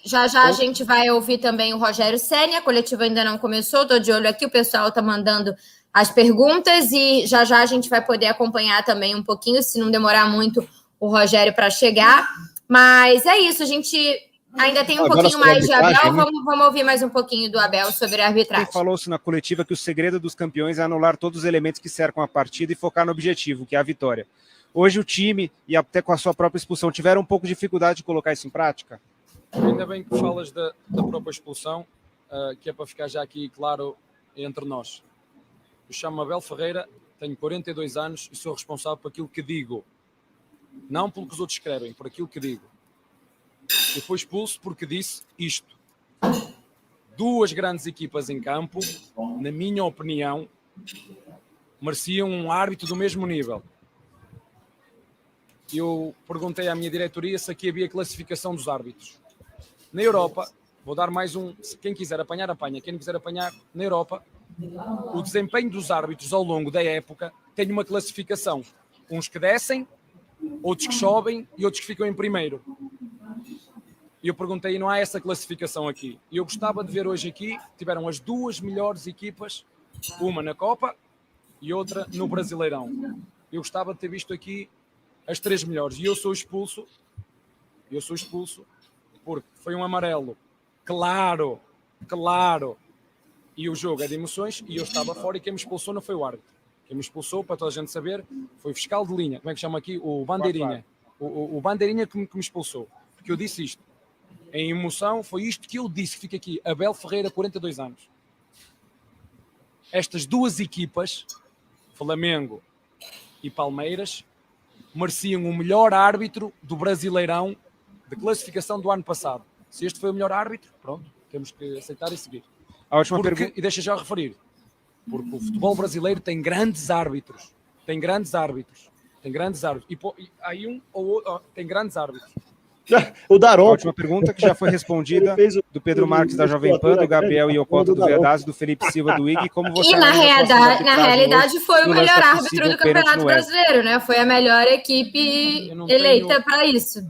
já a gente vai ouvir também o Rogério Ceni, a coletiva ainda não começou, estou de olho aqui, o pessoal está mandando as perguntas e já a gente vai poder acompanhar também um pouquinho, se não demorar muito, o Rogério para chegar. Mas é isso, a gente ainda tem um pouquinho mais de Abel, vamos ouvir mais um pouquinho do Abel sobre a arbitragem. Falou-se na coletiva que o segredo dos campeões é anular todos os elementos que cercam a partida e focar no objetivo, que é a vitória. Hoje o time, e até com a sua própria expulsão, tiveram um pouco de dificuldade de colocar isso em prática? Ainda bem que falas da própria expulsão, que é para ficar já aqui claro entre nós. Eu chamo-me Abel Ferreira, tenho 42 anos e sou responsável por aquilo que digo. Não pelo que os outros escrevem, por aquilo que digo. Eu fui expulso porque disse isto. 2 grandes equipas em campo, na minha opinião, mereciam um árbitro do mesmo nível. Eu perguntei à minha diretoria se aqui havia classificação dos árbitros. Na Europa, vou dar mais um, quem quiser apanhar, apanha. Quem não quiser apanhar, na Europa, o desempenho dos árbitros ao longo da época tem uma classificação. Uns que descem, outros que sobem e outros que ficam em primeiro. E eu perguntei, não há essa classificação aqui. E eu gostava de ver hoje aqui, tiveram as 2 melhores equipas, uma na Copa e outra no Brasileirão. Eu gostava de ter visto aqui as 3 melhores. E eu sou expulso porque foi um amarelo claro, e o jogo é de emoções, e eu estava fora, e quem me expulsou não foi o árbitro. Quem me expulsou, para toda a gente saber, foi o fiscal de linha, como é que chama aqui? O Bandeirinha. O Bandeirinha que me expulsou. Porque eu disse isto. Em emoção, foi isto que eu disse, que fica aqui. Abel Ferreira, 42 anos. Estas 2 equipas, Flamengo e Palmeiras, mereciam o melhor árbitro do Brasileirão de classificação do ano passado. Se este foi o melhor árbitro, pronto, temos que aceitar e seguir. A última pergunta. E deixa já referir, porque o futebol brasileiro tem grandes árbitros. E aí um ou outro, tem grandes árbitros. O Daronco. A última pergunta, que já foi respondida, do Pedro Marques da Jovem Pan, do Gabriel Iocoto do Verdaz, do Felipe Silva do IG. Como você E na realidade foi o melhor árbitro do Campeonato Brasileiro, né? Foi a melhor equipe eleita para isso.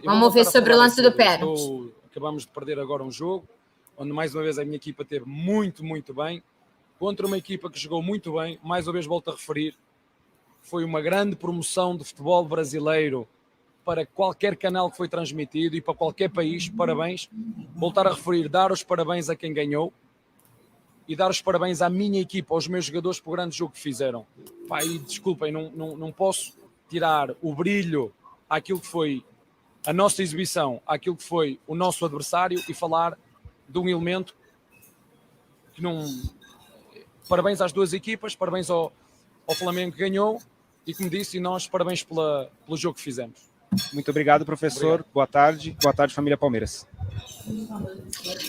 Vamos ver sobre o lance do pênalti. Acabamos de perder agora um jogo, onde mais uma vez a minha equipa teve muito, muito bem, contra uma equipa que jogou muito bem. Mais uma vez volto a referir, foi uma grande promoção do futebol brasileiro para qualquer canal que foi transmitido e para qualquer país. Parabéns. Voltar a referir, dar os parabéns a quem ganhou e dar os parabéns à minha equipa, aos meus jogadores, por o grande jogo que fizeram. Pá, e desculpem, não posso tirar o brilho àquilo que foi a nossa exibição, àquilo que foi o nosso adversário, e falar de um elemento que não... Parabéns às 2 equipas, parabéns ao Flamengo que ganhou, e como disse, e nós parabéns pelo jogo que fizemos. Muito obrigado, professor. Obrigado. Boa tarde, família Palmeiras.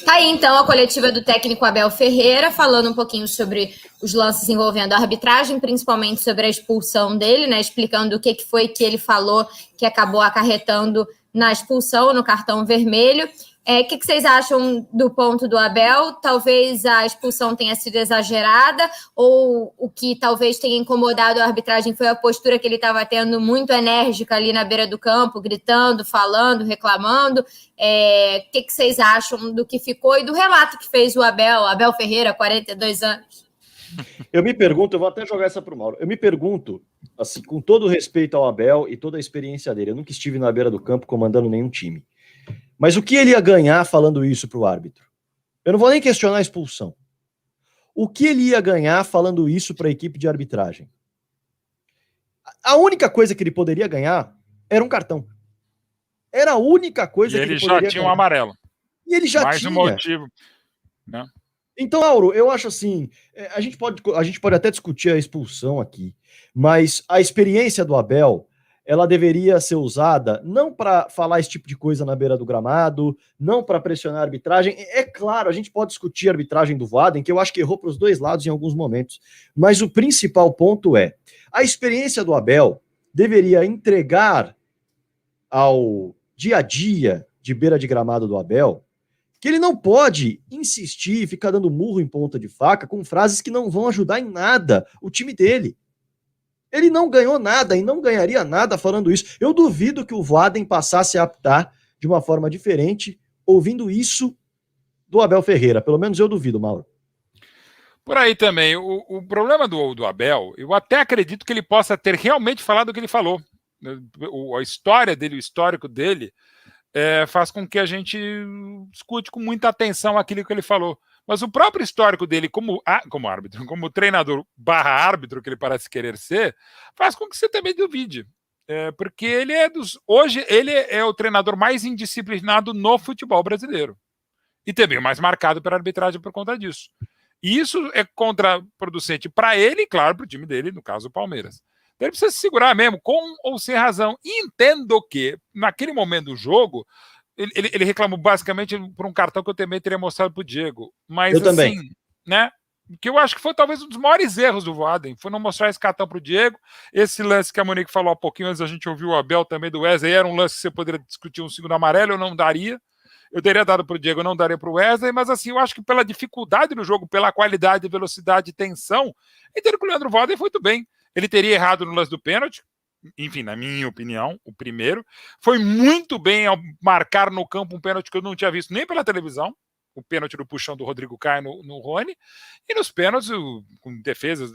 Tá aí, então, a coletiva do técnico Abel Ferreira, falando um pouquinho sobre os lances envolvendo a arbitragem, principalmente sobre a expulsão dele, né? Explicando o que foi que ele falou que acabou acarretando na expulsão, no cartão vermelho. O que vocês acham do ponto do Abel? Talvez a expulsão tenha sido exagerada, ou o que talvez tenha incomodado a arbitragem foi a postura que ele estava tendo, muito enérgica ali na beira do campo, gritando, falando, reclamando. O que vocês acham do que ficou e do relato que fez o Abel Ferreira, 42 anos? Eu me pergunto, eu vou até jogar essa para o Mauro, eu me pergunto, assim, com todo o respeito ao Abel e toda a experiência dele, eu nunca estive na beira do campo comandando nenhum time, mas o que ele ia ganhar falando isso para o árbitro? Eu não vou nem questionar a expulsão. O que ele ia ganhar falando isso para a equipe de arbitragem? A única coisa que ele poderia ganhar era um cartão. Era a única coisa que ele poderia ganhar. Ele já tinha um amarelo. E ele já mais tinha. Mais um motivo, né? Então, Mauro, eu acho assim, a gente pode até discutir a expulsão aqui, mas a experiência do Abel, ela deveria ser usada não para falar esse tipo de coisa na beira do gramado, não para pressionar a arbitragem. É claro, a gente pode discutir a arbitragem do Voaden, que eu acho que errou para os 2 lados em alguns momentos, mas o principal ponto é, a experiência do Abel deveria entregar ao dia a dia de beira de gramado do Abel que ele não pode insistir e ficar dando murro em ponta de faca com frases que não vão ajudar em nada o time dele. Ele não ganhou nada e não ganharia nada falando isso. Eu duvido que o Voaden passasse a apitar de uma forma diferente ouvindo isso do Abel Ferreira. Pelo menos eu duvido, Mauro. Por aí também. O problema do Abel, eu até acredito que ele possa ter realmente falado o que ele falou. A história dele, o histórico dele, faz com que a gente escute com muita atenção aquilo que ele falou. Mas o próprio histórico dele como árbitro, como treinador / árbitro que ele parece querer ser, faz com que você também duvide. Porque hoje ele é o treinador mais indisciplinado no futebol brasileiro. E também o mais marcado pela arbitragem por conta disso. E isso é contraproducente para ele e, claro, para o time dele, no caso o Palmeiras. Então ele precisa se segurar mesmo, com ou sem razão. E entendo que, naquele momento do jogo, ele reclamou basicamente por um cartão que eu também teria mostrado para o Diego. Mas, eu assim, também. Né? Que eu acho que foi talvez um dos maiores erros do Voaden, foi não mostrar esse cartão para o Diego. Esse lance que a Monique falou há pouquinho antes, a gente ouviu o Abel também do Wesley, era um lance que você poderia discutir um segundo amarelo, eu não daria. Eu teria dado para o Diego, eu não daria para o Wesley, mas assim, eu acho que pela dificuldade do jogo, pela qualidade, velocidade e tensão, entendo que o Leandro Voaden foi muito bem. Ele teria errado no lance do pênalti, enfim, na minha opinião, o primeiro. Foi muito bem ao marcar no campo um pênalti que eu não tinha visto nem pela televisão, o pênalti do puxão do Rodrigo Caio no Rony, e nos pênaltis, com defesas,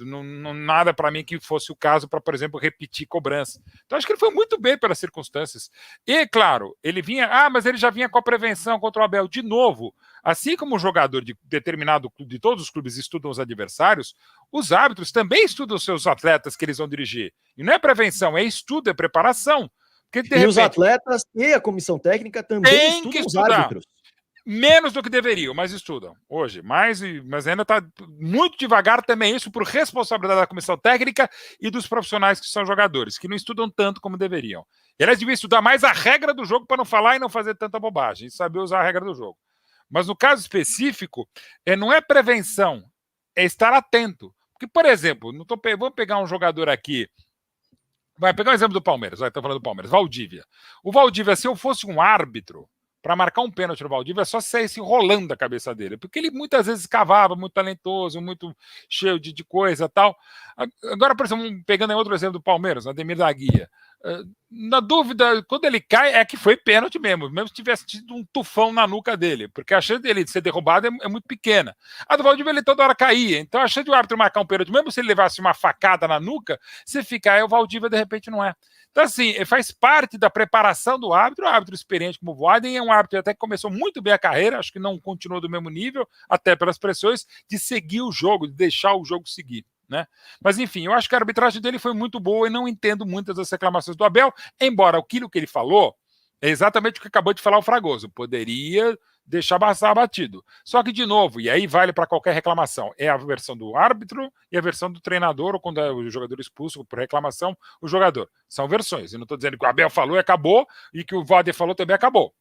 nada para mim que fosse o caso para, por exemplo, repetir cobrança. Então, acho que ele foi muito bem pelas circunstâncias. E, claro, ele vinha, mas ele já vinha com a prevenção contra o Abel. De novo, assim como o jogador de determinado clube, de todos os clubes estudam os adversários, os árbitros também estudam os seus atletas que eles vão dirigir. E não é prevenção, é estudo, é preparação. Porque, de repente, os atletas e a comissão técnica também estudam os árbitros. Menos do que deveriam, mas estudam hoje. Mas ainda está muito devagar também isso por responsabilidade da comissão técnica e dos profissionais que são jogadores, que não estudam tanto como deveriam. Eles deviam estudar mais a regra do jogo para não falar e não fazer tanta bobagem, e saber usar a regra do jogo. Mas no caso específico, não é prevenção, é estar atento. Porque, por exemplo, vamos pegar um jogador aqui, vai pegar um exemplo do Palmeiras, estou falando do Palmeiras, Valdívia. O Valdívia, se eu fosse um árbitro, para marcar um pênalti no Valdívia, é só sair se enrolando a cabeça dele, porque ele muitas vezes cavava, muito talentoso, muito cheio de coisa e tal. Agora, por exemplo, pegando outro exemplo do Palmeiras, Ademir da Guia, na dúvida, quando ele cai, é que foi pênalti mesmo se tivesse tido um tufão na nuca dele, porque a chance dele de ser derrubado é muito pequena. A do Valdívia, ele toda hora caía, então a chance de o árbitro marcar um pênalti, mesmo se ele levasse uma facada na nuca, se ficar, o Valdívia de repente não é. Então, assim, faz parte da preparação do árbitro, o árbitro experiente como o Voaden é um árbitro até que começou muito bem a carreira, acho que não continuou do mesmo nível, até pelas pressões, de seguir o jogo, de deixar o jogo seguir. Né? Mas, enfim, eu acho que a arbitragem dele foi muito boa e não entendo muitas das reclamações do Abel, embora aquilo que ele falou é exatamente o que acabou de falar o Fragoso, poderia deixar passar batido. Só que, de novo, e aí vale para qualquer reclamação, é a versão do árbitro e a versão do treinador, ou quando é o jogador expulso por reclamação, o jogador. São versões. Eu não estou dizendo que o Abel falou e acabou, e que o Voaden falou também acabou.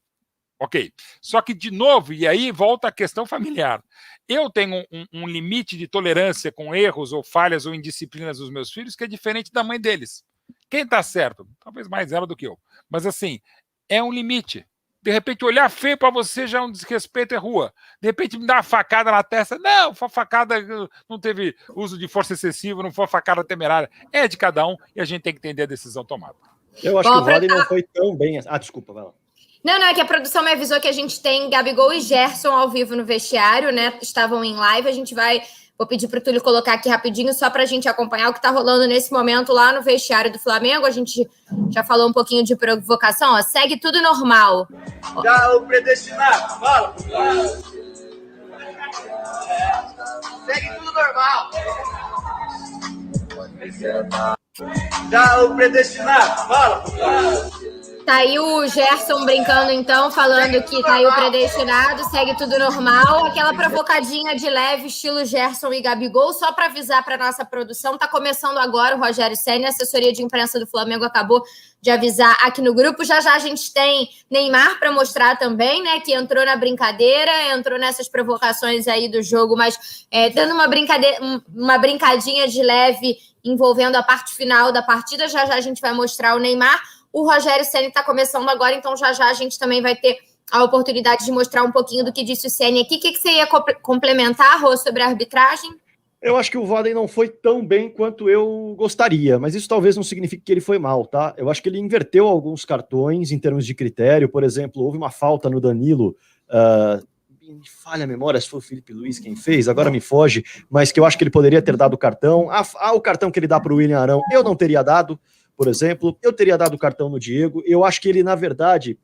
Ok. Só que, de novo, e aí volta a questão familiar. Eu tenho um limite de tolerância com erros ou falhas ou indisciplinas dos meus filhos que é diferente da mãe deles. Quem está certo? Talvez mais ela do que eu. Mas, assim, é um limite. De repente, olhar feio para você já é um desrespeito, é rua. De repente, me dá uma facada na testa. Não, foi facada, não teve uso de força excessiva, não foi facada temerária. É de cada um e a gente tem que entender a decisão tomada. Eu acho que o Voaden não foi tão bem... desculpa, vai lá. Não, é que a produção me avisou que a gente tem Gabigol e Gerson ao vivo no vestiário, né? Estavam em live, a gente vai... Vou pedir para o Túlio colocar aqui rapidinho, só para a gente acompanhar o que está rolando nesse momento lá no vestiário do Flamengo. A gente já falou um pouquinho de provocação, ó. Segue tudo normal. Já o predestinado, fala. Segue tudo normal. Já o predestinado, fala. Tá aí o Gerson brincando, então, falando que tá aí o predestinado, segue tudo normal. Aquela provocadinha de leve, estilo Gerson e Gabigol, só para avisar para nossa produção. Tá começando agora o Rogério Ceni, a assessoria de imprensa do Flamengo acabou de avisar aqui no grupo. Já a gente tem Neymar para mostrar também, né? Que entrou na brincadeira, entrou nessas provocações aí do jogo, mas dando uma brincadinha de leve envolvendo a parte final da partida. Já a gente vai mostrar o Neymar. O Rogério Ceni está começando agora, então já a gente também vai ter a oportunidade de mostrar um pouquinho do que disse o Ceni aqui. O que você ia complementar, Rô, sobre a arbitragem? Eu acho que o Voaden não foi tão bem quanto eu gostaria, mas isso talvez não signifique que ele foi mal, tá? Eu acho que ele inverteu alguns cartões em termos de critério. Por exemplo, houve uma falta no Danilo, me falha a memória se foi o Felipe Luiz quem fez, agora me foge, mas que eu acho que ele poderia ter dado o cartão. O cartão que ele dá para o William Arão, eu não teria dado. Por exemplo, eu teria dado o cartão no Diego. Eu acho que ele, na verdade,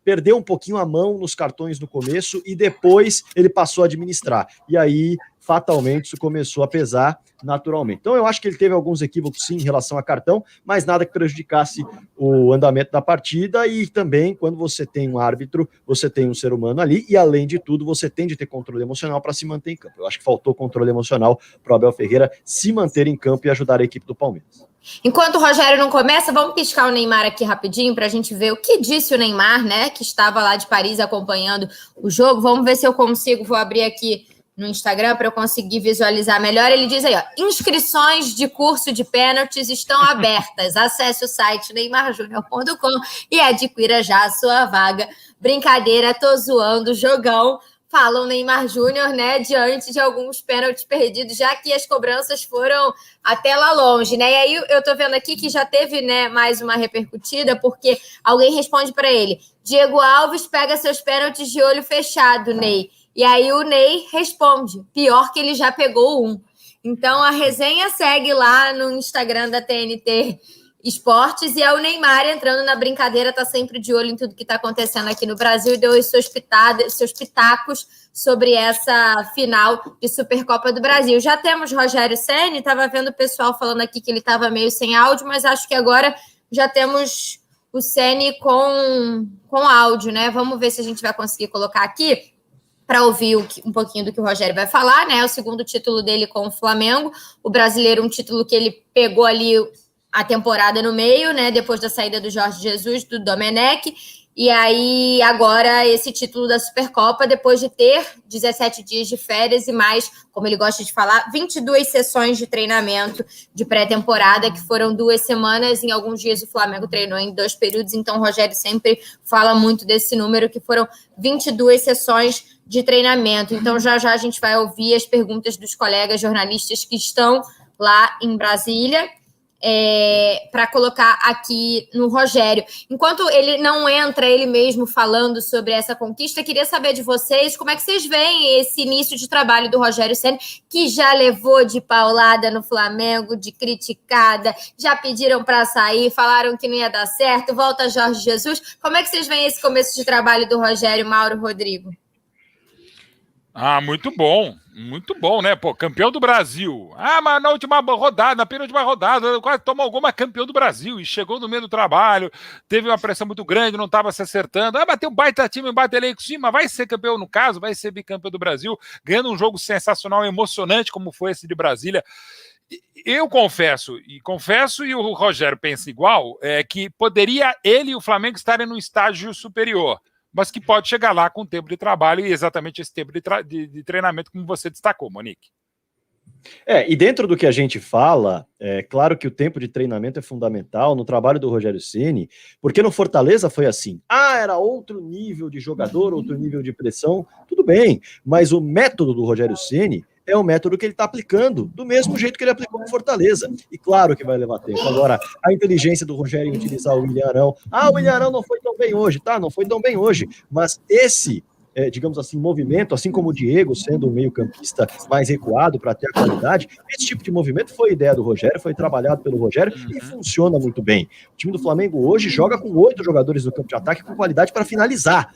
perdeu um pouquinho a mão nos cartões no começo e depois ele passou a administrar. E aí, fatalmente, isso começou a pesar naturalmente. Então, eu acho que ele teve alguns equívocos, sim, em relação a cartão, mas nada que prejudicasse o andamento da partida. E também, quando você tem um árbitro, você tem um ser humano ali e, além de tudo, você tem de ter controle emocional para se manter em campo. Eu acho que faltou controle emocional para o Abel Ferreira se manter em campo e ajudar a equipe do Palmeiras. Enquanto o Rogério não começa, vamos piscar o Neymar aqui rapidinho para a gente ver o que disse o Neymar, né? Que estava lá de Paris acompanhando o jogo. Vamos ver se eu consigo, vou abrir aqui no Instagram para eu conseguir visualizar melhor. Ele diz aí, ó, inscrições de curso de pênaltis estão abertas. Acesse o site neymarjunior.com e adquira já a sua vaga. Brincadeira, tô zoando, jogão. falam Neymar Júnior, né, diante de alguns pênaltis perdidos, já que as cobranças foram até lá longe, né? E aí eu tô vendo aqui que já teve, né, mais uma repercutida, porque alguém responde para ele: Diego Alves pega seus pênaltis de olho fechado, Ney. E aí o Ney responde: pior que ele já pegou um. Então a resenha segue lá no Instagram da TNT Esportes, e é o Neymar entrando na brincadeira, tá sempre de olho em tudo que está acontecendo aqui no Brasil e deu os seus pitacos sobre essa final de Supercopa do Brasil. Já temos Rogério Ceni, estava vendo o pessoal falando aqui que ele estava meio sem áudio, mas acho que agora já temos o Ceni com áudio, né? Vamos ver se a gente vai conseguir colocar aqui para ouvir um pouquinho do que o Rogério vai falar, né? O segundo título dele com o Flamengo, o brasileiro, um título que ele pegou ali a temporada no meio, né? Depois da saída do Jorge Jesus, do Domenech, e aí agora esse título da Supercopa, depois de ter 17 dias de férias e mais, como ele gosta de falar, 22 sessões de treinamento de pré-temporada, que foram 2 semanas, em alguns dias o Flamengo treinou em 2 períodos, então o Rogério sempre fala muito desse número, que foram 22 sessões de treinamento. Então já a gente vai ouvir as perguntas dos colegas jornalistas que estão lá em Brasília, para colocar aqui no Rogério. Enquanto ele não entra ele mesmo falando sobre essa conquista, queria saber de vocês como é que vocês veem esse início de trabalho do Rogério Ceni, que já levou de paulada no Flamengo, de criticada, já pediram para sair, falaram que não ia dar certo, volta Jorge Jesus. Como é que vocês veem esse começo de trabalho do Rogério, Mauro, Rodrigo? Muito bom, né? Pô, campeão do Brasil. Mas na última rodada, na penúltima rodada, quase tomou alguma campeão do Brasil e chegou no meio do trabalho, teve uma pressão muito grande, não estava se acertando. Mas tem um baita time, um baita elenco, sim, mas vai ser campeão no caso, vai ser bicampeão do Brasil, ganhando um jogo sensacional, emocionante, como foi esse de Brasília. Eu confesso, e o Rogério pensa igual, que poderia ele e o Flamengo estarem num estágio superior, mas que pode chegar lá com o tempo de trabalho e exatamente esse tempo de treinamento, como você destacou, Monique. E dentro do que a gente fala, é claro que o tempo de treinamento é fundamental no trabalho do Rogério Ceni, porque no Fortaleza foi assim. Era outro nível de jogador, outro nível de pressão, tudo bem, mas o método do Rogério Ceni é o método que ele está aplicando, do mesmo jeito que ele aplicou no Fortaleza. E claro que vai levar tempo. Agora, a inteligência do Rogério em utilizar o William Arão. O William Arão não foi tão bem hoje, tá? Não foi tão bem hoje. Mas esse, digamos assim, movimento, assim como o Diego, sendo um meio-campista mais recuado para ter a qualidade, esse tipo de movimento foi ideia do Rogério, foi trabalhado pelo Rogério e funciona muito bem. O time do Flamengo hoje joga com 8 jogadores no campo de ataque com qualidade para finalizar.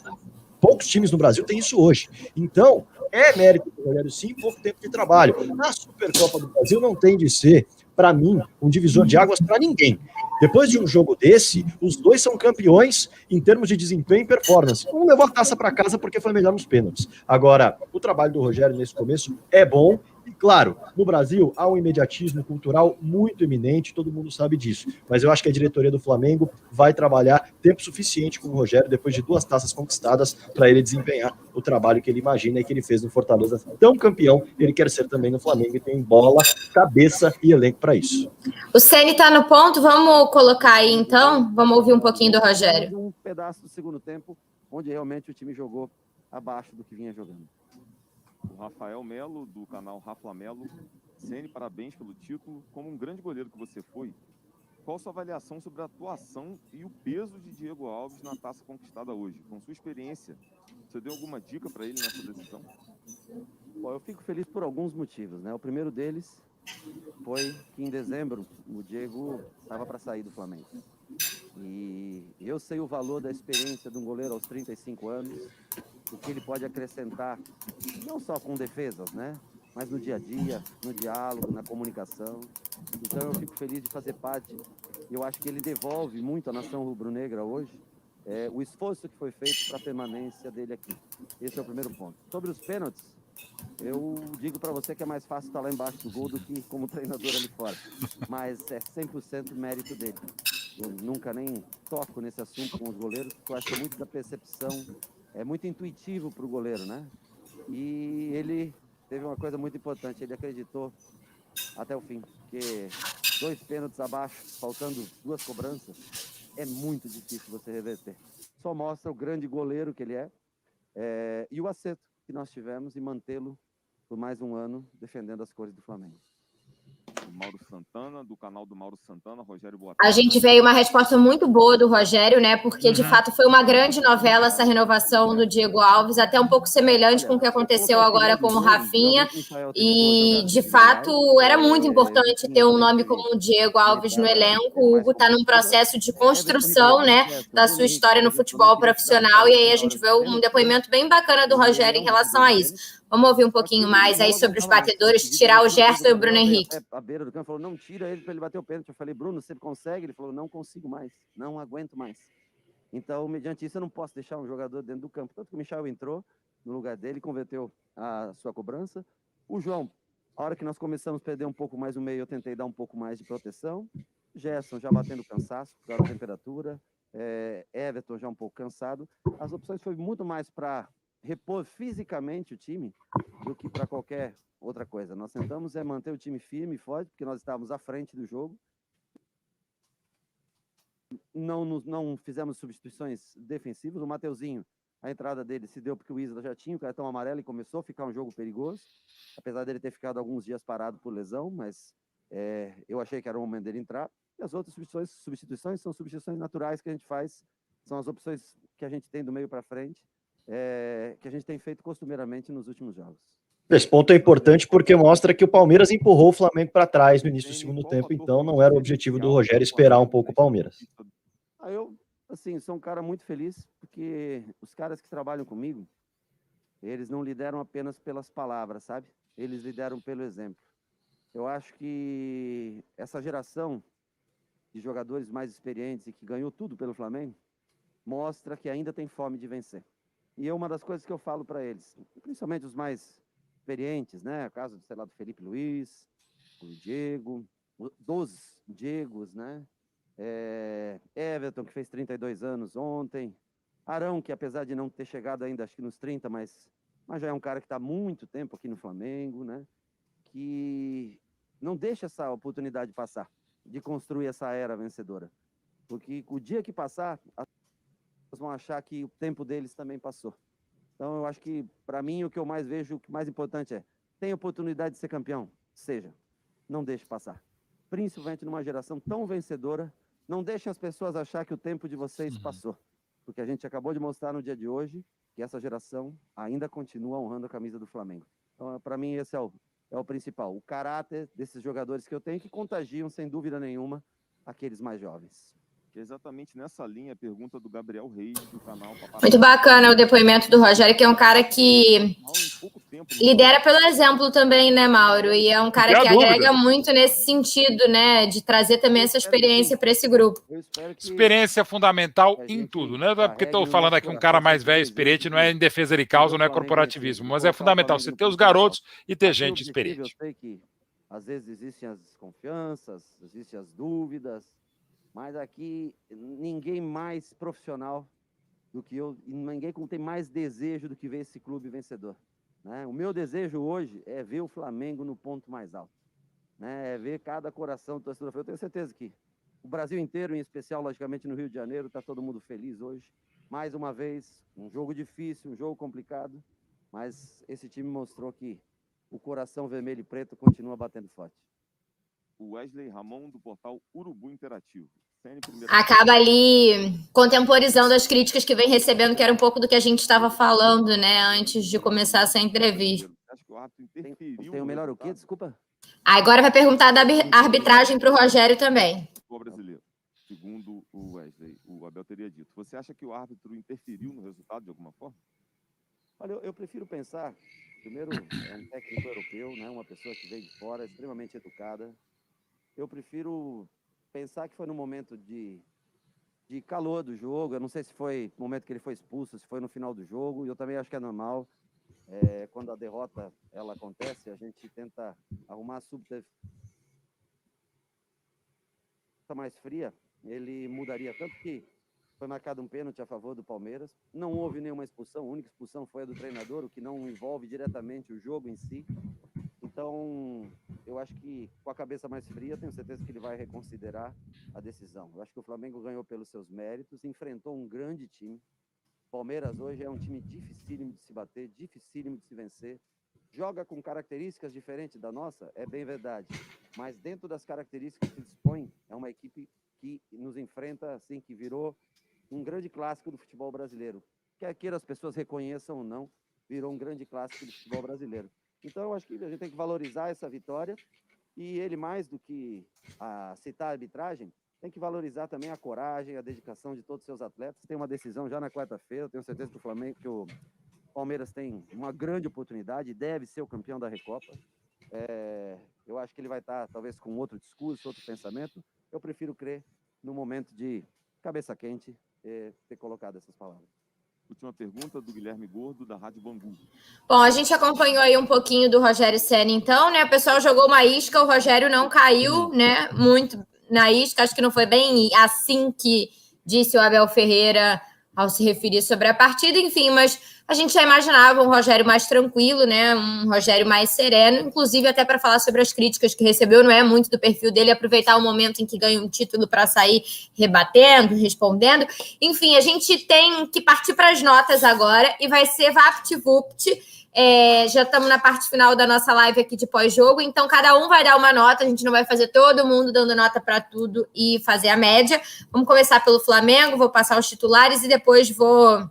Poucos times no Brasil têm isso hoje. Então, é mérito do Rogério, sim, pouco tempo de trabalho. A Supercopa do Brasil não tem de ser, para mim, um divisor de águas para ninguém. Depois de um jogo desse, os dois são campeões em termos de desempenho e performance. Um levou a taça para casa porque foi melhor nos pênaltis. Agora, o trabalho do Rogério nesse começo é bom. E, claro, no Brasil há um imediatismo cultural muito eminente, todo mundo sabe disso. Mas eu acho que a diretoria do Flamengo vai trabalhar tempo suficiente com o Rogério, depois de 2 taças conquistadas, para ele desempenhar o trabalho que ele imagina e que ele fez no Fortaleza. Tão campeão, ele quer ser também no Flamengo e tem bola, cabeça e elenco para isso. O Ceni está no ponto, vamos colocar aí então? Vamos ouvir um pouquinho do Rogério. Um pedaço do segundo tempo, onde realmente o time jogou abaixo do que vinha jogando. O Rafael Melo, do canal Rafa Melo. Ceni, parabéns pelo título. Como um grande goleiro que você foi, qual a sua avaliação sobre a atuação e o peso de Diego Alves na taça conquistada hoje? Com sua experiência, você deu alguma dica para ele nessa decisão? Bom, eu fico feliz por alguns motivos, né? O primeiro deles foi que em dezembro o Diego estava para sair do Flamengo. E eu sei o valor da experiência de um goleiro aos 35 anos, o que ele pode acrescentar, não só com defesas, né? Mas no dia a dia, no diálogo, na comunicação. Então eu fico feliz de fazer parte. Eu acho que ele devolve muito à nação rubro-negra hoje o esforço que foi feito para a permanência dele aqui. Esse é o primeiro ponto. Sobre os pênaltis, eu digo para você que é mais fácil estar lá embaixo do gol do que como treinador ali fora. Mas é 100% mérito dele. Eu nunca nem toco nesse assunto com os goleiros, porque eu acho que é muito da percepção, é muito intuitivo para o goleiro, né? E ele teve uma coisa muito importante, ele acreditou até o fim, porque 2 pênaltis abaixo, faltando 2 cobranças, é muito difícil você reverter. Só mostra o grande goleiro que ele é e o acerto que nós tivemos e mantê-lo por mais um ano defendendo as cores do Flamengo. O Mauro Santana, do canal do Mauro Santana, Rogério Boa A gente veio uma resposta muito boa do Rogério, né? Porque de fato foi uma grande novela essa renovação do Diego Alves, até um pouco semelhante com o que aconteceu agora com o Rafinha. E de fato era muito importante ter um nome como o Diego Alves no elenco. O Hugo está num processo de construção, né, da sua história no futebol profissional. E aí a gente vê um depoimento bem bacana do Rogério em relação a isso. Vamos ouvir um pouquinho mais aí sobre os batedores, tirar o Gerson e o Bruno Henrique. A beira do campo falou, não tira ele para ele bater o pênalti. Eu falei, Bruno, você consegue? Ele falou, não consigo mais, não aguento mais. Então, mediante isso, eu não posso deixar um jogador dentro do campo. Tanto que o Michel entrou no lugar dele, converteu a sua cobrança. O João, a hora que nós começamos a perder um pouco mais o meio, eu tentei dar um pouco mais de proteção. Gerson já batendo cansaço por causa da temperatura. Everton já um pouco cansado. As opções foi muito mais para repor fisicamente o time do que para qualquer outra coisa. Nós tentamos manter o time firme e forte, porque nós estávamos à frente do jogo. Não fizemos substituições defensivas. O Mateuzinho, a entrada dele se deu porque o Isla já tinha o cartão amarelo e começou a ficar um jogo perigoso, apesar dele ter ficado alguns dias parado por lesão, mas eu achei que era o momento dele entrar. E as outras substituições são substituições naturais que a gente faz, são as opções que a gente tem do meio para frente, que a gente tem feito costumeiramente nos últimos jogos. Esse ponto é importante porque mostra que o Palmeiras empurrou o Flamengo para trás no início do segundo tempo, então não era o objetivo do Rogério esperar um pouco o Palmeiras. Eu, assim, sou um cara muito feliz porque os caras que trabalham comigo, eles não lideram apenas pelas palavras, sabe? Eles lideram pelo exemplo. Eu acho que essa geração de jogadores mais experientes e que ganhou tudo pelo Flamengo mostra que ainda tem fome de vencer. E é uma das coisas que eu falo para eles, principalmente os mais experientes, né? O caso, sei lá, do Felipe Luiz, do Diego, dos Diegos, né? Everton, que fez 32 anos ontem. Arão, que apesar de não ter chegado ainda, acho que nos 30, mas já é um cara que está há muito tempo aqui no Flamengo, né? Que não deixa essa oportunidade passar, de construir essa era vencedora. Porque o dia que passar, vão achar que o tempo deles também passou. Então, eu acho que, para mim, o que eu mais vejo, o que mais importante tem oportunidade de ser campeão? Seja. Não deixe passar. Principalmente numa geração tão vencedora, não deixem as pessoas achar que o tempo de vocês passou. Porque a gente acabou de mostrar no dia de hoje que essa geração ainda continua honrando a camisa do Flamengo. Então, para mim, esse é o principal. O caráter desses jogadores que eu tenho que contagiam, sem dúvida nenhuma, aqueles mais jovens. Que é exatamente nessa linha a pergunta do Gabriel Reis, do canal Papai. Muito bacana o depoimento do Rogério, que é um cara que lidera pelo exemplo também, né, Mauro? E é um cara que agrega muito nesse sentido, né, de trazer também essa experiência para esse grupo. Experiência fundamental em tudo, né? Porque estou falando aqui um cara mais velho, experiente, não é em defesa de causa, não é corporativismo, mas é fundamental você ter os garotos e ter gente experiente. Eu sei que às vezes existem as desconfianças, existem as dúvidas, mas aqui ninguém mais profissional do que eu, e ninguém tem mais desejo do que ver esse clube vencedor, né? O meu desejo hoje é ver o Flamengo no ponto mais alto, né? É ver cada coração do torcedor. Eu tenho certeza que o Brasil inteiro, em especial, logicamente, no Rio de Janeiro, está todo mundo feliz hoje. Mais uma vez, um jogo difícil, um jogo complicado, mas esse time mostrou que o coração vermelho e preto continua batendo forte. O Wesley Ramon, do portal Urubu Interativo. Acaba ali contemporizando as críticas que vem recebendo, que era um pouco do que a gente estava falando, né, antes de começar essa entrevista. Tem o melhor o quê? Desculpa. Agora vai perguntar da arbitragem para o Rogério também. O brasileiro, segundo o Wesley, o Abel teria dito. Você acha que o árbitro interferiu no resultado de alguma forma? Olha, eu prefiro pensar, primeiro, é um técnico europeu, né, uma pessoa que veio de fora, extremamente educada. Eu prefiro pensar que foi no momento de calor do jogo. Eu não sei se foi no momento que ele foi expulso, se foi no final do jogo. Eu também acho que é normal. Quando a derrota ela acontece, a gente tenta arrumar a subterfúgio mais fria. Ele mudaria, tanto que foi marcado um pênalti a favor do Palmeiras. Não houve nenhuma expulsão. A única expulsão foi a do treinador, o que não envolve diretamente o jogo em si. Então, eu acho que com a cabeça mais fria, tenho certeza que ele vai reconsiderar a decisão. Eu acho que o Flamengo ganhou pelos seus méritos, enfrentou um grande time, Palmeiras hoje é um time dificílimo de se bater, dificílimo de se vencer. Joga com características diferentes da nossa, é bem verdade. Mas dentro das características que se dispõe, é uma equipe que nos enfrenta, assim, que virou um grande clássico do futebol brasileiro. Quer queira as pessoas reconheçam ou não, virou um grande clássico do futebol brasileiro. Então, eu acho que a gente tem que valorizar essa vitória e ele, mais do que citar a arbitragem, tem que valorizar também a coragem, a dedicação de todos os seus atletas. Tem uma decisão já na quarta-feira, eu tenho certeza que o Flamengo, que o Palmeiras tem uma grande oportunidade, deve ser o campeão da Recopa. Eu acho que ele vai estar, talvez, com outro discurso, outro pensamento. Eu prefiro crer no momento de cabeça quente ter colocado essas palavras. Última pergunta do Guilherme Gordo, da Rádio Bangu. Bom, a gente acompanhou aí um pouquinho do Rogério Ceni, então, né? O pessoal jogou uma isca, o Rogério não caiu, né? Muito na isca, acho que não foi bem assim que disse o Abel Ferreira ao se referir sobre a partida, enfim, mas a gente já imaginava um Rogério mais tranquilo, né? Um Rogério mais sereno, inclusive até para falar sobre as críticas que recebeu, não é muito do perfil dele aproveitar o momento em que ganha um título para sair rebatendo, respondendo. Enfim, a gente tem que partir para as notas agora e vai ser VaptVupt. Já estamos na parte final da nossa live aqui de pós-jogo, então cada um vai dar uma nota, a gente não vai fazer todo mundo dando nota para tudo e fazer a média. Vamos começar pelo Flamengo, vou passar os titulares e depois vou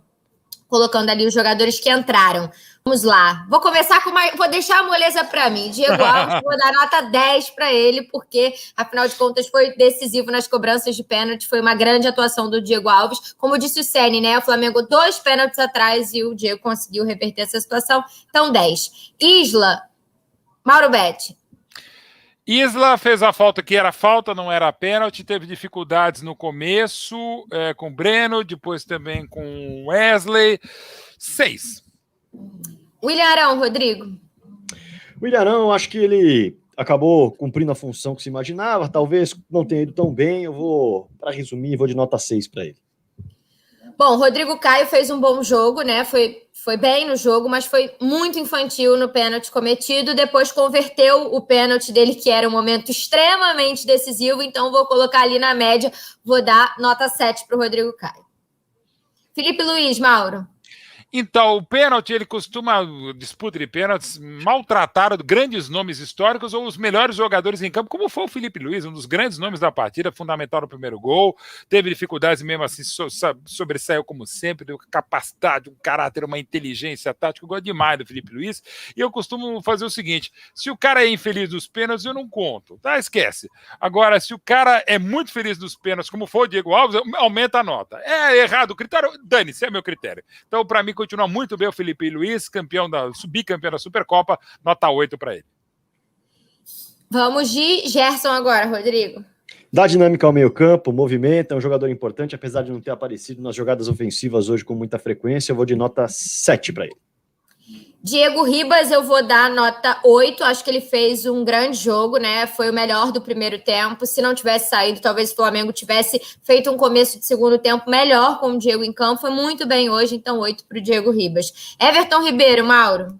colocando ali os jogadores que entraram. Vamos lá. Vou começar vou deixar a moleza para mim. Diego Alves, vou dar nota 10 para ele, porque, afinal de contas, foi decisivo nas cobranças de pênalti. Foi uma grande atuação do Diego Alves. Como disse o Ceni, né? O Flamengo 2 pênaltis atrás e o Diego conseguiu reverter essa situação. Então, 10. Isla, Mauro Betti. Isla fez a falta que era falta, não era pênalti, teve dificuldades no começo com o Breno, depois também com o Wesley. 6. William Arão, Rodrigo. William Arão, acho que ele acabou cumprindo a função que se imaginava, talvez não tenha ido tão bem, eu vou, para resumir, vou de nota 6 para ele. Bom, Rodrigo Caio fez um bom jogo, né? Foi bem no jogo, mas foi muito infantil no pênalti cometido. Depois converteu o pênalti dele, que era um momento extremamente decisivo. Então, vou colocar ali na média. Vou dar nota 7 para o Rodrigo Caio. Felipe Luiz, Mauro. Então, o pênalti, ele costuma, disputa de pênaltis, maltratar grandes nomes históricos ou os melhores jogadores em campo, como foi o Felipe Luiz, um dos grandes nomes da partida, fundamental no primeiro gol, teve dificuldades mesmo assim, sobressaiu como sempre, deu capacidade, um caráter, uma inteligência tática, eu gosto demais do Felipe Luiz, e eu costumo fazer o seguinte, se o cara é infeliz nos pênaltis, eu não conto, tá? Esquece. Agora, se o cara é muito feliz nos pênaltis, como foi o Diego Alves, aumenta a nota. É errado o critério? Dane-se, é meu critério. Então, para mim, continua muito bem o Felipe Luiz, bicampeão da Supercopa, nota 8 para ele. Vamos de Gerson agora, Rodrigo. Dá dinâmica ao meio-campo, movimenta, é um jogador importante, apesar de não ter aparecido nas jogadas ofensivas hoje com muita frequência, eu vou de nota 7 para ele. Diego Ribas, eu vou dar nota 8. Acho que ele fez um grande jogo, né? Foi o melhor do primeiro tempo. Se não tivesse saído, talvez o Flamengo tivesse feito um começo de segundo tempo melhor com o Diego em campo. Foi muito bem hoje, então 8 para o Diego Ribas. Everton Ribeiro, Mauro.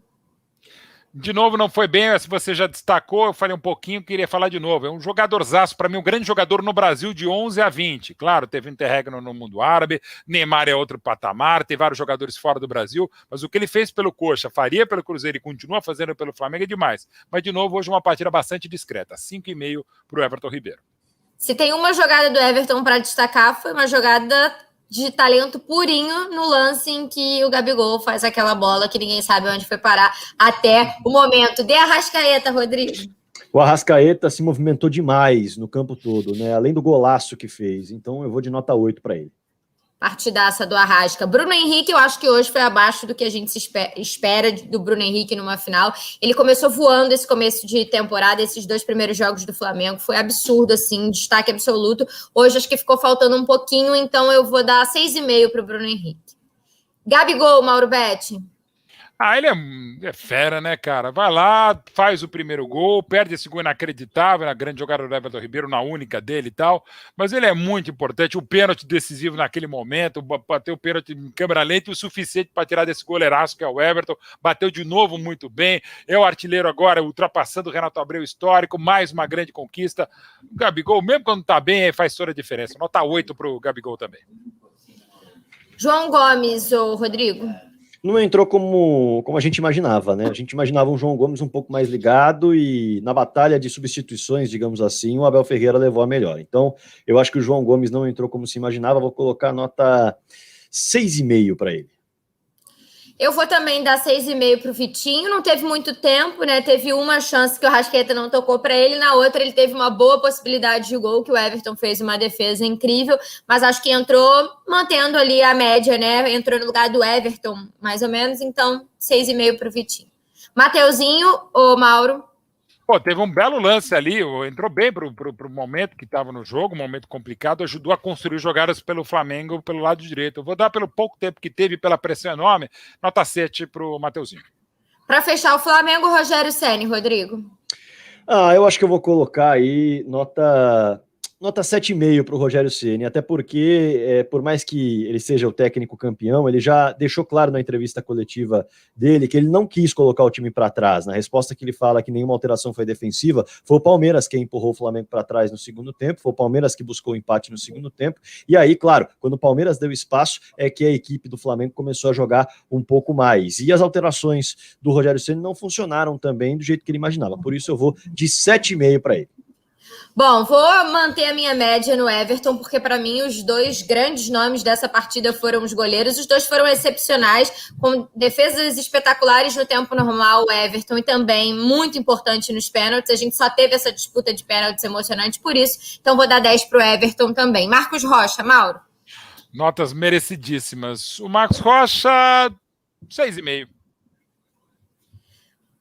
De novo, não foi bem, se você já destacou, eu falei um pouquinho, queria falar de novo. É um jogadorzaço, para mim, um grande jogador no Brasil de 11 a 20. Claro, teve interregno no mundo árabe, Neymar é outro patamar, tem vários jogadores fora do Brasil, mas o que ele fez pelo Coxa, faria pelo Cruzeiro e continua fazendo pelo Flamengo é demais. Mas, de novo, hoje uma partida bastante discreta, 5,5 para o Everton Ribeiro. Se tem uma jogada do Everton para destacar, foi uma jogada de talento purinho no lance em que o Gabigol faz aquela bola que ninguém sabe onde foi parar até o momento. De Arrascaeta, Rodrigo. O Arrascaeta se movimentou demais no campo todo, né? Além do golaço que fez. Então eu vou de nota 8 para ele. Partidaça do Arrasca. Bruno Henrique, eu acho que hoje foi abaixo do que a gente espera do Bruno Henrique numa final. Ele começou voando esse começo de temporada, esses 2 primeiros jogos do Flamengo. Foi absurdo, assim, destaque absoluto. Hoje acho que ficou faltando um pouquinho, então eu vou dar 6,5 para o Bruno Henrique. Gabigol, Mauro Betti. Ele é fera, né, cara? Vai lá, faz o primeiro gol, perde esse gol inacreditável, na grande jogada do Everton Ribeiro, na única dele e tal, mas ele é muito importante, o pênalti decisivo naquele momento, bateu o pênalti em câmera lenta o suficiente para tirar desse goleiraço que é o Everton, bateu de novo muito bem, é o artilheiro agora, ultrapassando o Renato Abreu histórico, mais uma grande conquista. O Gabigol, mesmo quando tá bem, faz toda a diferença. Nota 8 pro Gabigol também. João Gomes, ou Rodrigo? Não entrou como a gente imaginava, né? A gente imaginava um João Gomes um pouco mais ligado e na batalha de substituições, digamos assim, o Abel Ferreira levou a melhor. Então, eu acho que o João Gomes não entrou como se imaginava, vou colocar nota 6,5 para ele. Eu vou também dar 6,5 para o Vitinho. Não teve muito tempo, né? Teve uma chance que o Rascaeta não tocou para ele, na outra ele teve uma boa possibilidade de gol, que o Everton fez uma defesa incrível, mas acho que entrou mantendo ali a média, né? Entrou no lugar do Everton, mais ou menos, então 6,5 para o Vitinho. Mateuzinho ou Mauro? Pô, teve um belo lance ali, entrou bem pro momento que estava no jogo, um momento complicado, ajudou a construir jogadas pelo Flamengo pelo lado direito. Eu vou dar pelo pouco tempo que teve, pela pressão enorme, nota 7 pro Mateuzinho. Para fechar o Flamengo, Rogério Ceni, Rodrigo. Eu acho que eu vou colocar aí nota 7,5 para o Rogério Ceni, até porque, por mais que ele seja o técnico campeão, ele já deixou claro na entrevista coletiva dele que ele não quis colocar o time para trás. Na resposta que ele fala que nenhuma alteração foi defensiva, foi o Palmeiras quem empurrou o Flamengo para trás no segundo tempo, foi o Palmeiras que buscou o empate no segundo tempo, e aí, claro, quando o Palmeiras deu espaço, é que a equipe do Flamengo começou a jogar um pouco mais. E as alterações do Rogério Ceni não funcionaram também do jeito que ele imaginava, por isso eu vou de 7,5 para ele. Bom, vou manter a minha média no Everton, porque para mim os dois grandes nomes dessa partida foram os goleiros. Os dois foram excepcionais, com defesas espetaculares no tempo normal, o Everton, e também muito importante nos pênaltis. A gente só teve essa disputa de pênaltis emocionante por isso, então vou dar 10 para o Everton também. Marcos Rocha, Mauro? Notas merecidíssimas. O Marcos Rocha, 6,5.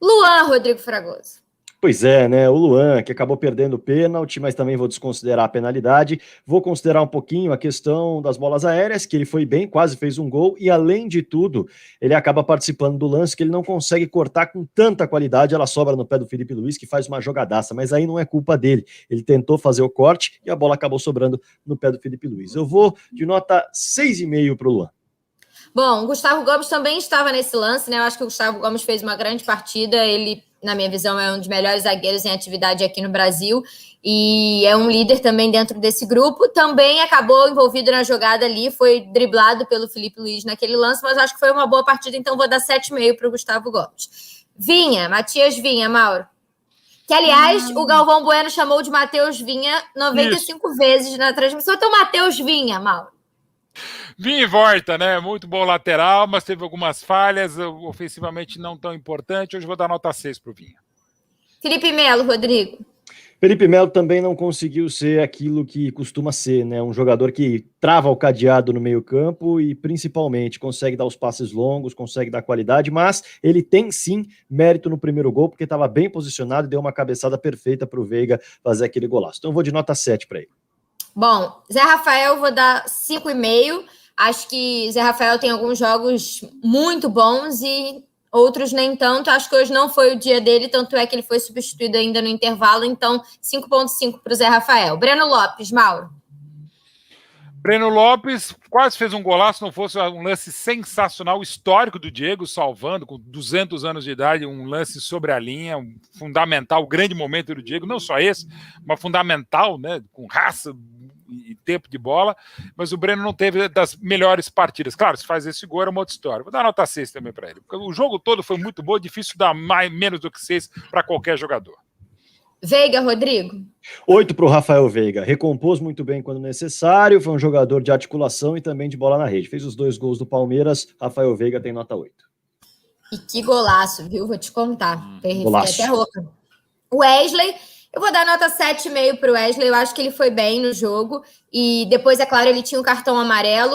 Luan, Rodrigo Fragoso. Pois é, né? O Luan, que acabou perdendo o pênalti, mas também vou desconsiderar a penalidade. Vou considerar um pouquinho a questão das bolas aéreas, que ele foi bem, quase fez um gol, e além de tudo, ele acaba participando do lance que ele não consegue cortar com tanta qualidade, ela sobra no pé do Felipe Luiz, que faz uma jogadaça, mas aí não é culpa dele. Ele tentou fazer o corte e a bola acabou sobrando no pé do Felipe Luiz. Eu vou de nota 6,5 para o Luan. Bom, o Gustavo Gomes também estava nesse lance, né? Eu acho que o Gustavo Gomes fez uma grande partida. Ele, na minha visão, é um dos melhores zagueiros em atividade aqui no Brasil e é um líder também dentro desse grupo. Também acabou envolvido na jogada ali, foi driblado pelo Felipe Luiz naquele lance, mas acho que foi uma boa partida, então vou dar 7,5 para o Gustavo Gomes. Vinha, Matias Vinha, Mauro. Que, aliás, o Galvão Bueno chamou de Matheus Vinha 95 vezes na transmissão. Então, Matheus Vinha, Mauro. Vinha e volta, né? Muito bom lateral, mas teve algumas falhas, ofensivamente não tão importante. Hoje vou dar nota 6 para o Vinha. Felipe Melo, Rodrigo. Felipe Melo também não conseguiu ser aquilo que costuma ser, né? Um jogador que trava o cadeado no meio-campo e, principalmente, consegue dar os passes longos, consegue dar qualidade, mas ele tem sim mérito no primeiro gol, porque estava bem posicionado e deu uma cabeçada perfeita para o Veiga fazer aquele golaço. Então, eu vou de nota 7 para ele. Bom, Zé Rafael, vou dar 5,5. Acho que Zé Rafael tem alguns jogos muito bons e outros nem tanto. Acho que hoje não foi o dia dele, tanto é que ele foi substituído ainda no intervalo. Então, 5,5 para o Zé Rafael. Breno Lopes, Mauro. Breno Lopes quase fez um golaço, não fosse um lance sensacional, histórico do Diego, salvando com 200 anos de idade, um lance sobre a linha, um fundamental, grande momento do Diego, não só esse, mas fundamental, né, com raça e tempo de bola, mas o Breno não teve das melhores partidas. Claro, se faz esse gol era uma outra história. Vou dar nota 6 também para ele, porque o jogo todo foi muito bom, difícil dar menos do que 6 para qualquer jogador. Veiga, Rodrigo. 8 para o Rafael Veiga. Recompôs muito bem quando necessário, foi um jogador de articulação e também de bola na rede. Fez os 2 gols do Palmeiras, Rafael Veiga tem nota 8. E que golaço, viu? Vou te contar. Golaço. Fiquei até rouca. Wesley, eu vou dar nota 7,5 para o Wesley. Eu acho que ele foi bem no jogo. E depois, é claro, ele tinha um cartão amarelo.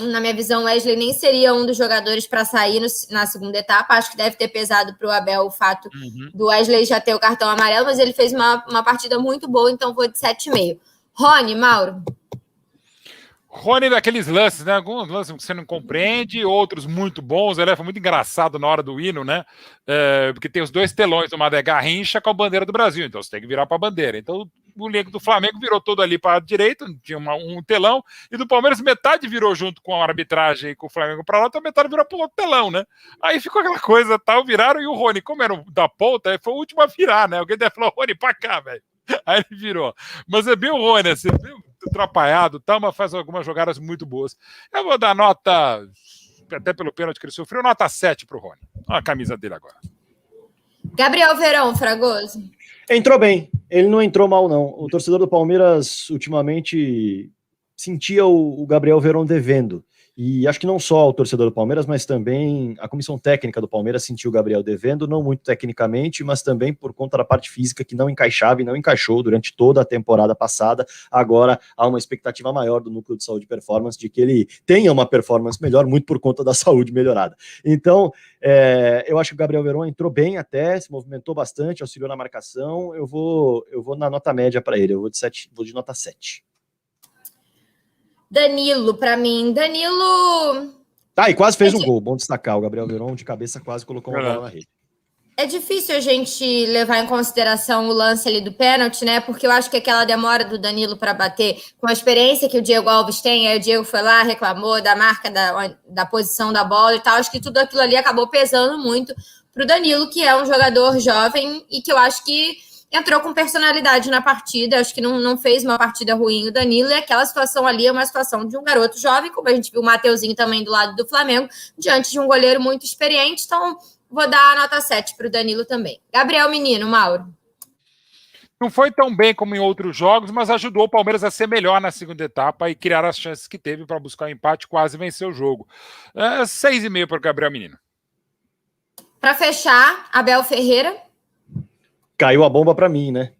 Na minha visão, o Wesley nem seria um dos jogadores para sair na segunda etapa. Acho que deve ter pesado para o Abel o fato do Wesley já ter o cartão amarelo, mas ele fez uma partida muito boa, então vou de 7,5. Rony, Mauro. Rony, daqueles lances, né? Alguns lances que você não compreende, outros muito bons. Ele foi muito engraçado na hora do hino, né? Porque tem os 2 telões, uma é Garrincha com a bandeira do Brasil, então você tem que virar para a bandeira. Então o elenco do Flamengo virou todo ali para a direita, tinha um telão, e do Palmeiras metade virou junto com a arbitragem e com o Flamengo para lá, então metade virou para o outro telão, né? Aí ficou aquela coisa, tal, viraram, e o Rony, como era o da ponta, foi o último a virar, né? Alguém deve falar, Rony, para cá, velho. Aí ele virou. Mas é bem o Rony, assim, viu? atrapalhado, mas faz algumas jogadas muito boas. Eu vou dar nota, até pelo pênalti que ele sofreu, nota 7 para o Rony. Olha a camisa dele agora. Gabriel Veron, Fragoso. Entrou bem, ele não entrou mal, não. O torcedor do Palmeiras, ultimamente, sentia o Gabriel Veron devendo. E acho que não só o torcedor do Palmeiras, mas também a comissão técnica do Palmeiras sentiu o Gabriel devendo, não muito tecnicamente, mas também por conta da parte física que não encaixava e não encaixou durante toda a temporada passada. Agora há uma expectativa maior do Núcleo de Saúde e Performance de que ele tenha uma performance melhor, muito por conta da saúde melhorada. Então, eu acho que o Gabriel Veron entrou bem até, se movimentou bastante, auxiliou na marcação. Eu vou na nota média para ele, eu vou de nota 7. Danilo, para mim. Danilo... E quase fez um gol. Bom destacar. O Gabriel Veron, de cabeça, quase colocou uma bola na rede. É difícil a gente levar em consideração o lance ali do pênalti, né? Porque eu acho que aquela demora do Danilo para bater, com a experiência que o Diego Alves tem, aí o Diego foi lá, reclamou da marca, da posição da bola e tal. Acho que tudo aquilo ali acabou pesando muito para o Danilo, que é um jogador jovem e que eu acho que entrou com personalidade na partida, acho que não fez uma partida ruim o Danilo, e aquela situação ali é uma situação de um garoto jovem, como a gente viu o Mateuzinho também do lado do Flamengo, diante de um goleiro muito experiente, então vou dar a nota 7 para o Danilo também. Gabriel Menino, Mauro. Não foi tão bem como em outros jogos, mas ajudou o Palmeiras a ser melhor na segunda etapa e criar as chances que teve para buscar o empate, quase vencer o jogo. 6,5 para o Gabriel Menino. Para fechar, Abel Ferreira. Caiu a bomba para mim, né?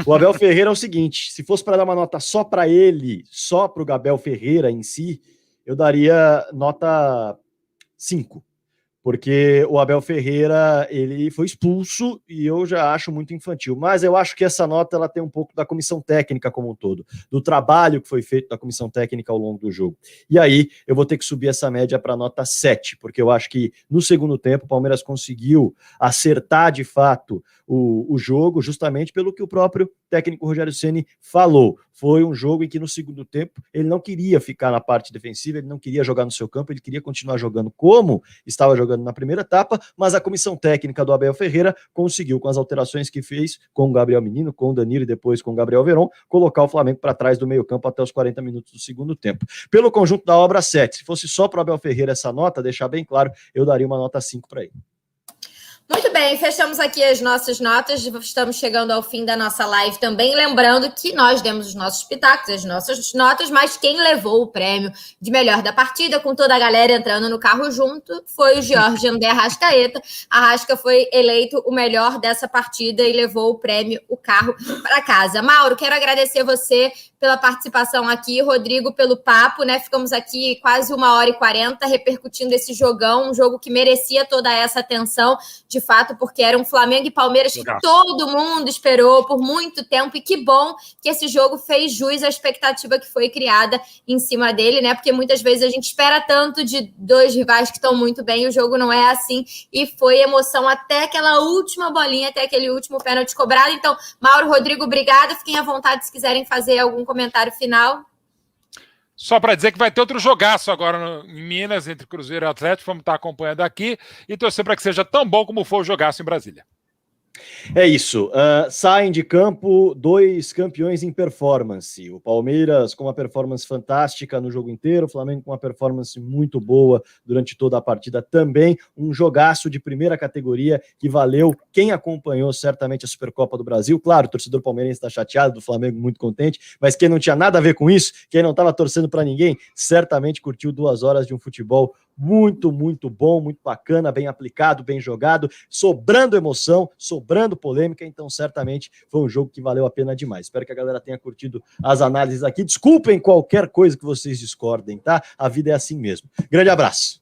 O Abel Ferreira é o seguinte, se fosse para dar uma nota só para ele, só para o Abel Ferreira em si, eu daria nota 5. Porque o Abel Ferreira, ele foi expulso e eu já acho muito infantil. Mas eu acho que essa nota ela tem um pouco da comissão técnica como um todo, do trabalho que foi feito da comissão técnica ao longo do jogo. E aí eu vou ter que subir essa média para nota 7, porque eu acho que no segundo tempo o Palmeiras conseguiu acertar de fato o jogo, justamente pelo que o próprio técnico Rogério Ceni falou. Foi um jogo em que no segundo tempo ele não queria ficar na parte defensiva, ele não queria jogar no seu campo, ele queria continuar jogando como estava jogando na primeira etapa, mas a comissão técnica do Abel Ferreira conseguiu, com as alterações que fez, com o Gabriel Menino, com o Danilo e depois com o Gabriel Veron, colocar o Flamengo para trás do meio campo até os 40 minutos do segundo tempo. Pelo conjunto da obra, 7. Se fosse só para o Abel Ferreira essa nota, deixar bem claro, eu daria uma nota 5 para ele. Muito bem, fechamos aqui as nossas notas, estamos chegando ao fim da nossa live também, lembrando que nós demos os nossos pitacos, as nossas notas, mas quem levou o prêmio de melhor da partida, com toda a galera entrando no carro junto, foi o Jorge André Arrascaeta. Arrasca foi eleito o melhor dessa partida e levou o prêmio, o carro, para casa. Mauro, quero agradecer você pela participação aqui, Rodrigo, pelo papo, né? Ficamos aqui quase 1h40 repercutindo esse jogão, um jogo que merecia toda essa atenção, de fato, porque era um Flamengo e Palmeiras que todo mundo esperou por muito tempo, e que bom que esse jogo fez jus à expectativa que foi criada em cima dele, né? Porque muitas vezes a gente espera tanto de dois rivais que estão muito bem, e o jogo não é assim, e foi emoção até aquela última bolinha, até aquele último pênalti cobrado. Então, Mauro, Rodrigo, obrigada, fiquem à vontade se quiserem fazer algum comentário final. Só para dizer que vai ter outro jogaço agora em Minas, entre Cruzeiro e Atlético, vamos estar acompanhando aqui e torcer para que seja tão bom como foi o jogaço em Brasília. É isso, saem de campo 2 campeões em performance, o Palmeiras com uma performance fantástica no jogo inteiro, o Flamengo com uma performance muito boa durante toda a partida também, um jogaço de primeira categoria que valeu quem acompanhou certamente a Supercopa do Brasil. Claro, o torcedor palmeirense está chateado, do Flamengo muito contente, mas quem não tinha nada a ver com isso, quem não estava torcendo para ninguém, certamente curtiu 2 horas de um futebol muito, muito bom, muito bacana, bem aplicado, bem jogado, sobrando emoção, sobrando polêmica, então certamente foi um jogo que valeu a pena demais. Espero que a galera tenha curtido as análises aqui. Desculpem qualquer coisa que vocês discordem, tá? A vida é assim mesmo. Grande abraço.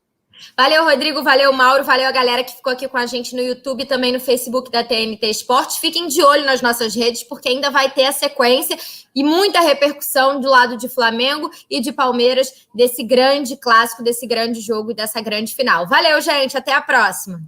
Valeu, Rodrigo, valeu, Mauro, valeu a galera que ficou aqui com a gente no YouTube e também no Facebook da TNT Esportes. Fiquem de olho nas nossas redes, porque ainda vai ter a sequência e muita repercussão do lado de Flamengo e de Palmeiras, desse grande clássico, desse grande jogo e dessa grande final. Valeu, gente, até a próxima.